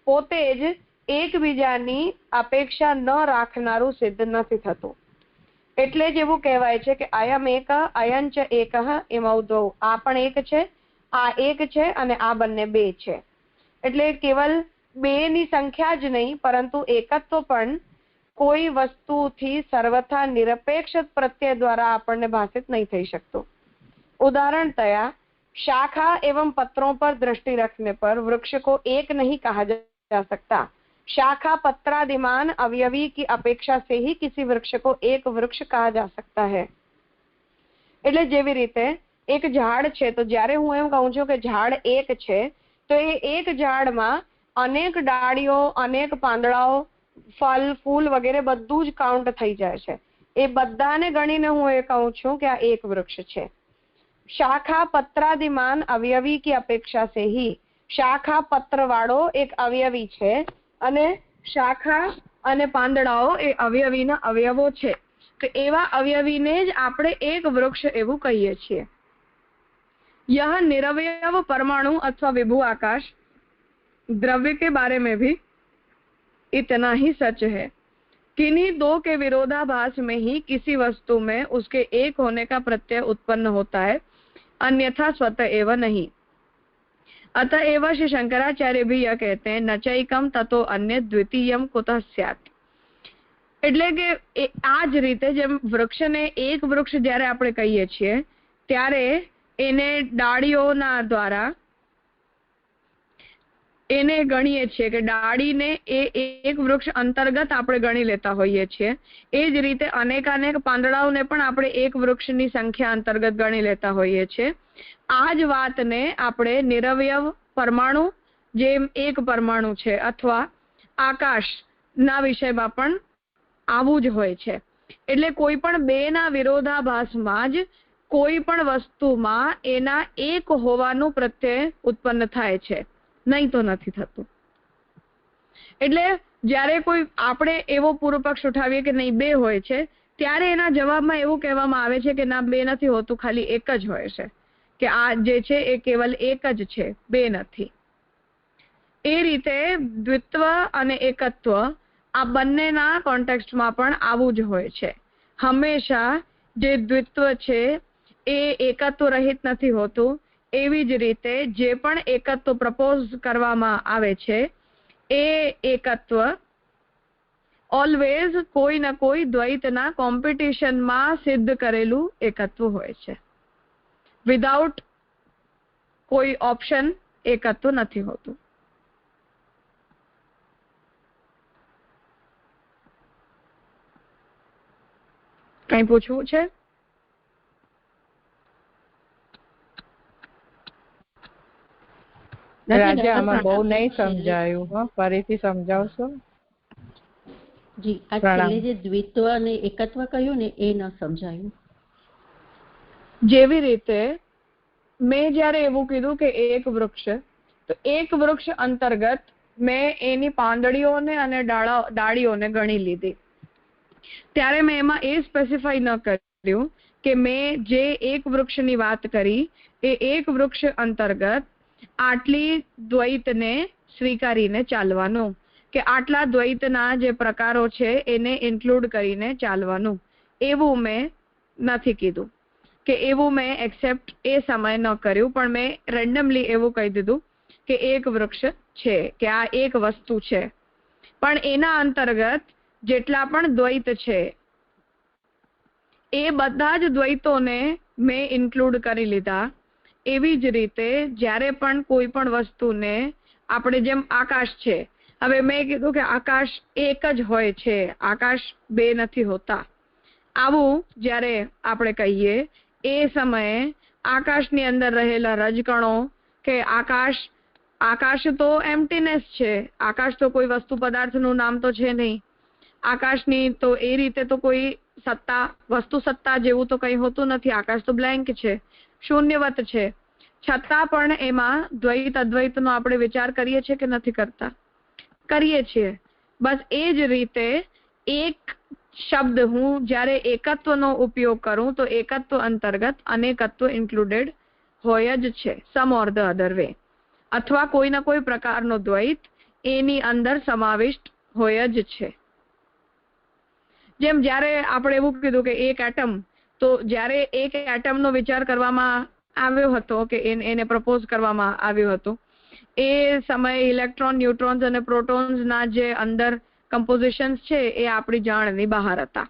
પોતે જ એકબીજાની અપેક્ષા ન રાખનારું સિદ્ધ નથી થતું. એટલે જ એવું કહેવાય છે કે અયમ એક અયં ચ એકઃ એમૌ દ્વૌ, આ પણ એક છે, આ એક છે અને આ બંને બે છે. એટલે કેવલ બે ની સંખ્યા જ નહીં પરંતુ એકત્વ પણ કોઈ વસ્તુથી સર્વથા નિરપેક્ષ પ્રત્યય દ્વારા આપણને ભાષિત नहीं થઈ શકતું. उदाहरणतया शाखा एवं पत्रों पर दृष्टि रखने पर वृक्ष को एक नहीं कहा जा सकता. शाखा पत्रादिमान अवयवी की अपेक्षा से ही किसी वृक्ष को एक वृक्ष कहा जा सकता है. એટલે જેવી રીતે એક ઝાડ છે તો જ્યારે હું એમ કહું છું કે ઝાડ એક છે તો એ એક ઝાડમાં અનેક ડાળીઓ, અનેક પાંદડાઓ, ફળ, ફૂલ વગેરે બધું જ કાઉન્ટ થઈ જાય છે. એ બધાને ગણીને હું એ કહું છું કે આ એક વૃક્ષ છે. શાખા પત્રાદિમાન અવયવી की अपेक्षा से ही, શાખા પત્ર વાળો એક અવયવી છે અને શાખા અને પાંદડાઓ એ અવયવીના અવયવો છે. તો એવા અવયવીને જ આપણે એક વૃક્ષ એવું કહીએ છીએ. यह निरवयव परमाणु अथवा विभु आकाश द्रव्य के बारे में भी इतना ही सच है. किन्हीं दो के विरोधाभास में ही किसी वस्तु में उसके एक होने का प्रत्यय उत्पन्न होता है, अन्यथा स्वतः एवं नहीं. अतएव श्री शंकराचार्य भी यह कहते हैं न चैकम ततो अन्य द्वितीयम कुतः स्यात्. એટલે કે આ જ રીતે જેમ વૃક્ષને એક વૃક્ષ જ્યારે આપણે કહીએ છીએ ત્યારે એને ડાળીઓના દ્વારા એને ગણીએ છીએ કે ડાળીને એ એક વૃક્ષ અંતર્ગત આપણે ગણી લેતા હોઈએ છીએ. એ જ રીતે અનેકાનેક પાંદડાઓને પણ આપણે એક વૃક્ષની સંખ્યા અંતર્ગત ગણી લેતા હોઈએ છીએ. આ જ વાતને આપણે નિરવયવ પરમાણુ જેમ એક પરમાણુ છે અથવા આકાશના વિષયમાં પણ આવું જ હોય છે. એટલે કોઈ પણ બેના વિરોધાભાસમાં જ કોઈ પણ વસ્તુમાં એના એક હોવાનું પ્રત્યય ઉત્પન્ન થાય છે, નહીં તો નથી થતું. એટલે જ્યારે કોઈ આપણે એવો પૂર્વ પક્ષ ઉઠાવીએ કે નહીં બે હોય છે ત્યારે એના જવાબમાં એવું કહેવામાં આવે છે કે ના બે નથી હોતું, ખાલી એક જ હોય છે, કે આ જે છે એ કેવલ એક જ છે, બે નથી. એ રીતે દ્વિત્વ અને એકત્વ આ બંનેના કોન્ટેક્સ્ટમાં પણ આવું જ હોય છે. હંમેશા જે દ્વિત્વ છે એ એકત્વ રહિત નથી હોતું. એવી જ રીતે જે પણ એકત્વ પ્રપોઝ કરવામાં આવે છે એ એકત્વ ઓલવેઝ કોઈ ના કોઈ દ્વૈતના કોમ્પિટિશનમાં સિદ્ધ કરેલું એકત્વ હોય છે. વિધાઉટ કોઈ ઓપ્શન એકત્વ નથી હોતું. કઈ પૂછવું છે? રાજા આમાં બહુ નહીં સમજાયું, ફરીથી સમજાવશો? જી, આ છેલ્લે જે દ્વિત્વ અને એકત્વ કહ્યું ને એ ન સમજાયું. જેવી રીતે મેં જ્યારે એવું કીધું કે એક વૃક્ષ, તો એક વૃક્ષ અંતર્ગત મેં એની પાંદડીઓને અને ડાળીઓને ગણી લીધી. ત્યારે મેં એમાં એ સ્પેસિફાઈ ન કર્યું કે મેં જે એક વૃક્ષની વાત કરી એ એક વૃક્ષ અંતર્ગત આટલી દ્વૈતને સ્વીકારીને ચાલવાનું, કે આટલા દ્વૈતના જે પ્રકારો છે એને ઇન્ક્લુડ કરીને ચાલવાનું. એવું મેં નથી કીધું કે એવું મેં એક્સેપ્ટ એ સમય ન કર્યું, પણ મેં રેન્ડમલી એવું કહી દીધું કે એક વૃક્ષ છે, કે આ એક વસ્તુ છે, પણ એના અંતર્ગત જેટલા પણ દ્વૈત છે એ બધા જ દ્વૈતોને મેં ઇન્ક્લુડ કરી લીધા. એવી જ રીતે જ્યારે પણ કોઈ પણ વસ્તુને આપણે જેમ આકાશ છે, હવે મેં કીધું કે આકાશ એક જ હોય છે, આકાશ બે નથી હોતા. આવું જ્યારે આપણે કહીએ એ સમયે આકાશની અંદર રહેલા રજકણો કે આકાશ તો એમ્પ્ટીનેસ છે, આકાશ તો કોઈ વસ્તુ પદાર્થનું નામ તો છે નહીં. આકાશની તો એ રીતે તો કોઈ સત્તા, વસ્તુ સત્તા જેવું તો કંઈ હોતું નથી. આકાશ તો બ્લેન્ક છે, શૂન્યવત છે. છતાં પણ એમાં દ્વૈત અદ્વૈતનો આપણે વિચાર કરીએ છીએ કે નથી કરતા? કરીએ છીએ. બસ એ જ રીતે એક શબ્દ હું જ્યારે એકત્વનો ઉપયોગ કરું તો એકત્વ અંતર્ગત અનેકત્વ ઇન્ક્લુડેડ હોય જ છે, સમ ઓર ધ અધર વે, અથવા કોઈ ના કોઈ પ્રકારનો દ્વૈત એની અંદર સમાવિષ્ટ હોય જ છે. જેમ જ્યારે આપણે એવું કીધું કે એક એટમ, તો જ્યારે એક એટમનો વિચાર કરવામાં આવ્યો હતો કે એને પ્રપોઝ કરવામાં આવ્યું હતું, એ સમયે ઇલેક્ટ્રોન, ન્યુટ્રોન્સ અને પ્રોટોન્સના જે અંદર કમ્પોઝિશન્સ છે એ આપણી જાણની બહાર હતા.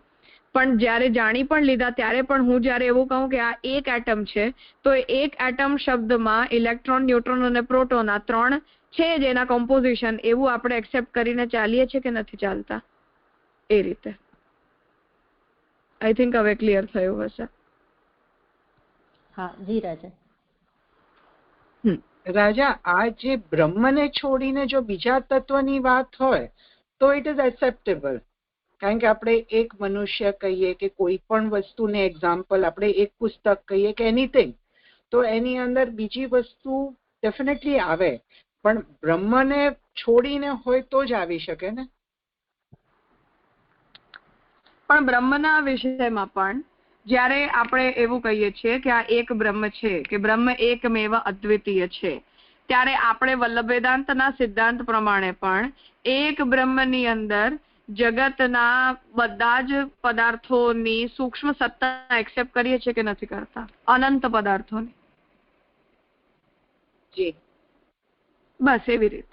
પણ જ્યારે જાણી પણ લીધા ત્યારે પણ હું જ્યારે એવું કહું કે આ એક એટમ છે, તો એક એટમ શબ્દમાં ઇલેક્ટ્રોન, ન્યુટ્રોન અને પ્રોટોન આ 3 છે જ એના કમ્પોઝિશન, એવું આપણે એક્સેપ્ટ કરીને ચાલીએ છીએ કે નથી ચાલતા? એ રીતે આઈ થિંક હવે ક્લિયર થયું હશે. હા જી રાજા. રાજા, આ જે બ્રહ્મને છોડીને જો બીજા તત્વની વાત હોય તો ઇટ ઇઝ એક્સેપ્ટેબલ, કારણ કે આપણે એક મનુષ્ય કહીએ કે કોઈ પણ વસ્તુને એક્ઝામ્પલ, આપણે એક પુસ્તક કહીએ કે એનીથિંગ, તો એની અંદર બીજી વસ્તુ ડેફિનેટલી આવે, પણ બ્રહ્મને છોડીને હોય તો જ આવી શકે ને. પણ બ્રહ્મના વિષયમાં પણ જ્યારે આપણે એવું કહીએ છીએ કે આ એક બ્રહ્મ છે, કે બ્રહ્મ એકમેવ અદ્વિતીય છે, ત્યારે આપણે વલ્લભ વેદાંતના સિદ્ધાંત પ્રમાણે પણ એક બ્રહ્મની અંદર જગતના બધા જ પદાર્થોની સૂક્ષ્મ સત્તા એક્સેપ્ટ કરીએ છીએ કે નથી કરતા? અનંત પદાર્થોની. જી, બસ એવી રીતે.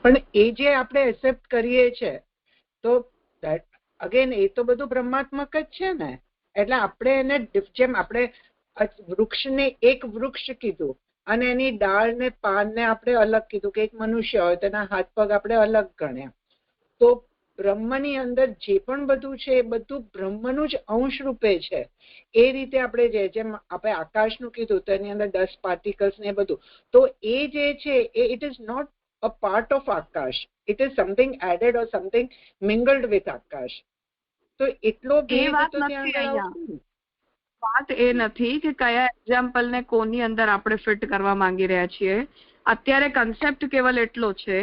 પણ એ જે આપણે એક્સેપ્ટ કરીએ છીએ તો અગેન એ તો બધું બ્રહ્માત્મક જ છે ને. એટલે આપણે એને જેમ આપણે વૃક્ષને એક વૃક્ષ કીધું અને એની ડાળ ને પાન ને આપણે અલગ કીધું, કે એક મનુષ્ય હોય તેના હાથ પગ આપણે અલગ ગણ્યા, તો બ્રહ્મની અંદર જે પણ બધું છે એ બધું બ્રહ્મનું જ અંશ રૂપે છે. એ રીતે આપણે જેમ આપણે આકાશનું કીધું તો એની અંદર 10 પાર્ટિકલ્સ ને બધું, તો એ જે છે એ it is not a part of Akash. It is something added or something mingled with Akash. તો એટલો ભેદ તો ત્યાં આગળ આવશે. વાત એ નથી કે કયા એક્ઝામ્પલ ને કોની અંદર આપણે ફિટ કરવા માંગી રહ્યા છીએ. અત્યારે કન્સેપ્ટ કેવલ એટલો છે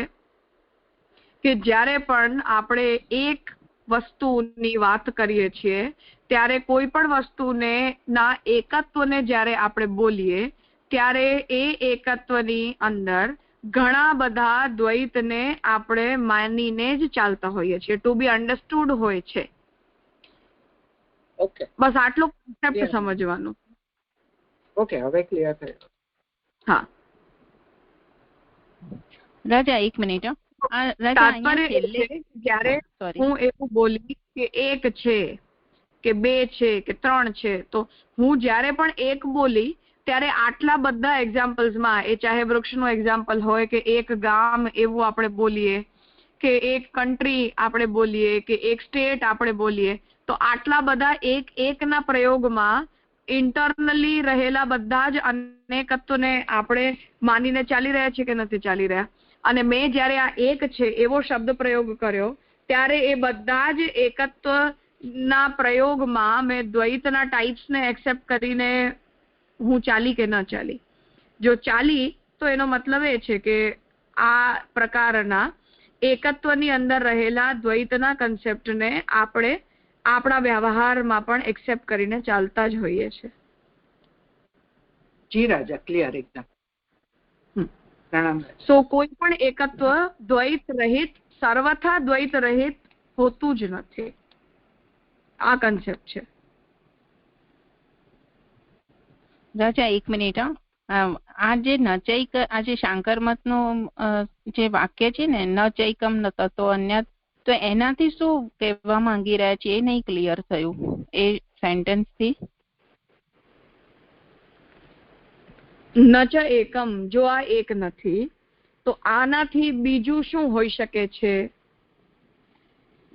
કે જ્યારે પણ આપણે એક વસ્તુની વાત કરીએ છીએ ત્યારે કોઈ પણ વસ્તુને ના એકત્વને જ્યારે આપણે બોલીએ ત્યારે એ એકત્વની અંદર ઘણા બધા દ્વૈતને આપણે માનીને જ ચાલતા હોઈએ છીએ. ટુ બી અન્ડરસ્ટુડ હોય છે. ઓકે, બસ આટલો કોન્સેપ્ટ સમજવાનો. ઓકે, હવે ક્લિયર થયું. હા રાજા એક મિનિટ. જ્યારે હું એવું બોલી કે એક છે કે બે છે કે ત્રણ છે, તો હું જ્યારે પણ એક બોલી ત્યારે આટલા બધા એક્ઝામ્પલ્સમાં, એ ચાહે વૃક્ષનું એક્ઝામ્પલ હોય કે એક ગામ એવું આપણે બોલીએ કે એક કન્ટ્રી આપણે બોલીએ કે એક સ્ટેટ આપણે બોલીએ, તો આટલા બધા એકના પ્રયોગમાં ઇન્ટરનલી રહેલા બધા જ અનેકત્વને આપણે માનીને ચાલી રહ્યા છીએ કે નથી ચાલી રહ્યા? અને મેં જ્યારે આ એક છે એવો શબ્દ પ્રયોગ કર્યો ત્યારે એ બધા જ એકત્વના પ્રયોગમાં મેં દ્વૈતના ટાઈપ્સને એક્સેપ્ટ કરીને હું ચાલી કે ન ચાલી? જો ચાલી તો એનો મતલબ એ છે કે આ પ્રકારના એકત્વની અંદર રહેલા દ્વૈતના કન્સેપ્ટને આપણે આપણા વ્યવહારમાં પણ એક્સેપ્ટ કરીને ચાલતા જ હોઈએ છીએ. જી રાજા, ક્લિયર એકદમ. સો કોઈ પણ એકત્વ દ્વૈત રહિત, સર્વથા દ્વૈત રહિત હોતું જ નથી. આ કન્સેપ્ટ છે. રાજા એક મિનિટ. આ જે નચૈક, આ જે શાંકર મતનું જે વાક્ય છે ને, ન ચૈકમ ન તતો અન્ય, તો એનાથી શું કહેવા માંગી રહ્યા છે એ નહીં ક્લિયર થયું એ સેન્ટેન્સ થી. ન ચ એકમ, જો આ એક નથી તો આનાથી બીજું શું હોઈ શકે છે?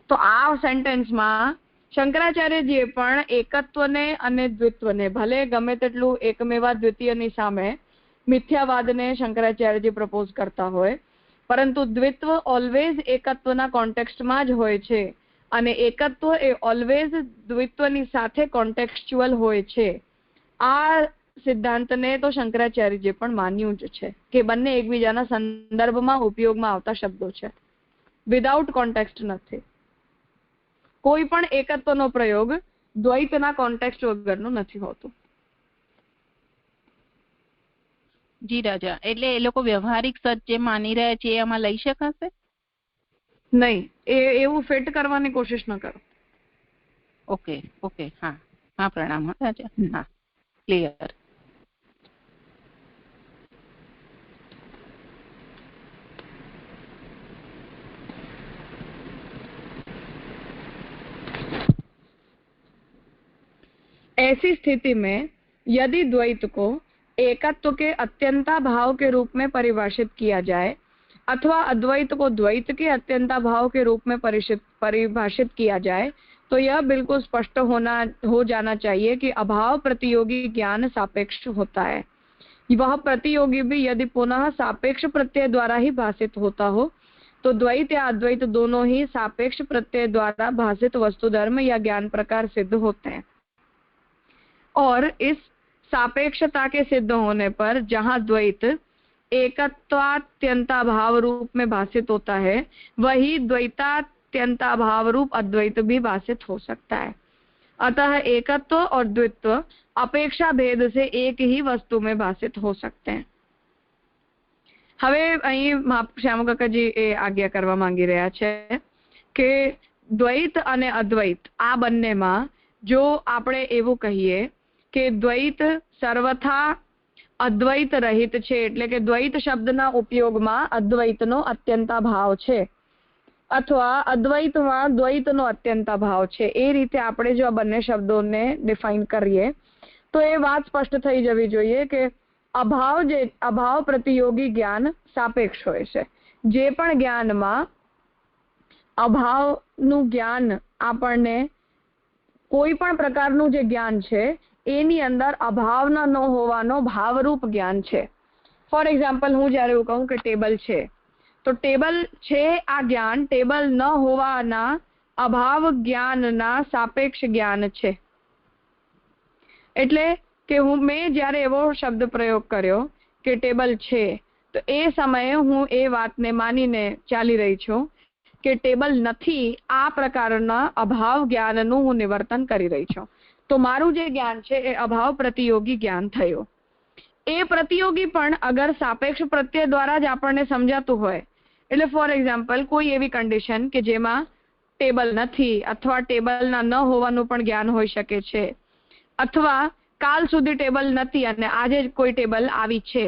તો આ સેન્ટેન્સમાં શંકરાચાર્યજીએ પણ એકત્વને અને દ્વિત્વને, ભલે ગમે તેટલું એકમેવા દ્વિતીયની સામે મિથ્યાવાદને શંકરાચાર્યજી પ્રપોઝ કરતા હોય, પરંતુ દ્વિત્વ ઓલવેઝ એકત્વના કોન્ટેક્સ્ટમાં જ હોય છે અને એકત્વ એ ઓલવેઝ દ્વિત્વની સાથે કોન્ટેક્સ્ચ્યુઅલ હોય છે. આ સિદ્ધાંતને તો શંકરાચાર્યજીએ પણ માન્યું જ છે કે બંને એકબીજાના સંદર્ભમાં ઉપયોગમાં આવતા શબ્દો છે, વિધાઉટ કોન્ટેક્સ્ટ નથી. કોઈ પણ એકત્વનો પ્રયોગ દ્વૈતના કોન્ટેક્સ્ટ વગરનું નથી હોતું. જી રાજા, એટલે એ લોકો વ્યવહારિક સત જે માની રહ્યા છે એમાં લઈ શકાશે નહીં, એવું ફિટ કરવાની કોશિશ ન કરો. ઓકે ઓકે, હા હા, પ્રણામ હા રાજા. હા, ક્લિયર. ऐसी स्थिति में यदि द्वैत को एकत्व के अत्यंता भाव के रूप में परिभाषित किया जाए अथवा अद्वैत को द्वैत के अत्यंता भाव के रूप में परिभाषित किया जाए तो यह बिल्कुल स्पष्ट हो जाना चाहिए कि अभाव प्रतियोगी ज्ञान सापेक्ष होता है। वह प्रतियोगी भी यदि पुनः सापेक्ष प्रत्यय द्वारा ही भाषित होता हो तो द्वैत या अद्वैत दोनों ही सापेक्ष प्रत्यय द्वारा भाषित वस्तु धर्म या ज्ञान प्रकार सिद्ध होते हैं। और इस सापेक्षता के सिद्ध होने पर जहां द्वैत एकत्वात्यंता भाव रूप में भाषित होता है वही द्वैतात्यंता भाव रूप अद्वैत भी भाषित हो सकता है। अतः एकत्व और द्वित्व अपेक्षा भेद से एक ही वस्तु में भाषित हो सकते हैं। હવે અહીં શ્યામકાકાજી એ આજ્ઞા કરવા માંગી રહ્યા છે કે દ્વૈત અને અદ્વૈત આ બંનેમાં જો આપણે એવું કહીએ કે દ્વૈત સર્વથા અદ્વૈત રહિત છે, એટલે કે દ્વૈત શબ્દના ઉપયોગમાં અદ્વૈતનો અત્યંતાભાવ છે અથવા અદ્વૈતમાં દ્વૈતનો અત્યંતાભાવ છે, એ રીતે આપણે જો આ બંને શબ્દોને ડિફાઇન કરીએ તો એ વાત સ્પષ્ટ થઈ જવી જોઈએ કે અભાવ પ્રતિયોગી જ્ઞાન સાપેક્ષ હોય છે. જે પણ જ્ઞાનમાં અભાવનું જ્ઞાન આપણને કોઈ પણ પ્રકારનું જે જ્ઞાન છે એની અંદર અભાવના ન હોવાનો ભાવરૂપ જ્ઞાન છે. ફોર એક્ઝામ્પલ હું જ્યારે એવું કહું કે ટેબલ છે તો ટેબલ છે આ જ્ઞાન ટેબલ ન હોવાના અભાવ જ્ઞાનના સાપેક્ષ જ્ઞાન છે. એટલે કે મેં જ્યારે એવો શબ્દ પ્રયોગ કર્યો કે ટેબલ છે તો એ સમયે હું એ વાતને માનીને ચાલી રહી છું કે ટેબલ નથી, આ પ્રકારના અભાવ જ્ઞાનનું હું નિવર્તન કરી રહી છું. તો મારું જે જ્ઞાન છે એ અભાવ પ્રતિયોગી જ્ઞાન થયું. એ પ્રતિયોગી પણ અગર સાપેક્ષ પ્રત્યય દ્વારા જ આપણને સમજાતું હોય, એટલે ફોર એક્ઝામ્પલ કોઈ એવી કન્ડિશન કે જેમાં ટેબલ નથી અથવા ટેબલના ન હોવાનું પણ જ્ઞાન હોઈ શકે છે, અથવા કાલ સુધી ટેબલ નથી અને આજે જ કોઈ ટેબલ આવી છે,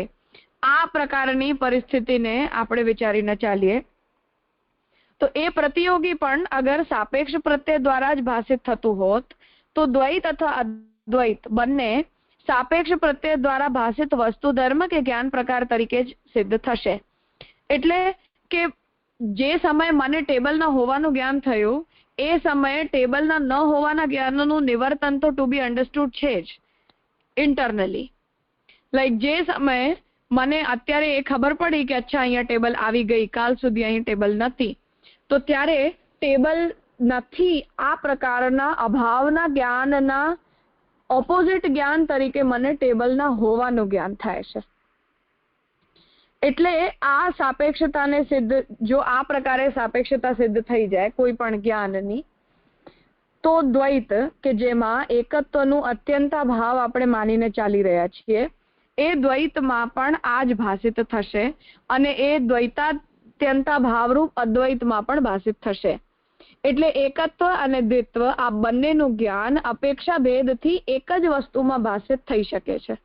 આ પ્રકારની પરિસ્થિતિને આપણે વિચારીને ચાલીએ તો એ પ્રતિયોગી પણ અગર સાપેક્ષ પ્રત્યય દ્વારા જ ભાષિત થતું હોત તો દ્વૈત અથવા અદ્વૈત બંને સાપેક્ષ પ્રત્યય દ્વારા ભાષિત વસ્તુ ધર્મ કે જ્ઞાન પ્રકાર તરીકે જ સિદ્ધ થશે. એટલે કે જે સમયે મને ટેબલના હોવાનું જ્ઞાન થયું એ સમયે ટેબલના ન હોવાના જ્ઞાનનું નિવર્તન તો ટુ બી અન્ડરસ્ટુડ છે જ ઇન્ટરનલી. લાઈક જે સમયે મને અત્યારે એ ખબર પડી કે અચ્છા અહીંયા ટેબલ આવી ગઈ, કાલ સુધી અહીં ટેબલ નથી, તો ત્યારે ટેબલ નથી આ પ્રકારના અભાવના જ્ઞાનના ઓપોઝિટ જ્ઞાન તરીકે મને ટેબલના હોવાનું જ્ઞાન થાય છે. એટલે આ સાપેક્ષતાને સિદ્ધ જો આ પ્રકારે સાપેક્ષતા સિદ્ધ થઈ જાય કોઈ પણ જ્ઞાનની તો દ્વૈત કે જેમાં એકત્વનું અત્યંતા ભાવ આપણે માનીને ચાલી રહ્યા છીએ એ દ્વૈતમાં પણ આ જ ભાષિત થશે અને એ દ્વૈતાત્યંતા ભાવરૂપ અદ્વૈતમાં પણ ભાષિત થશે. એટલે એકત્વ અને દ્વિત્વ આ બંનેનું જ્ઞાન અપેક્ષા ભેદથી એક જ વસ્તુમાં ભાષિત થઈ શકે છે,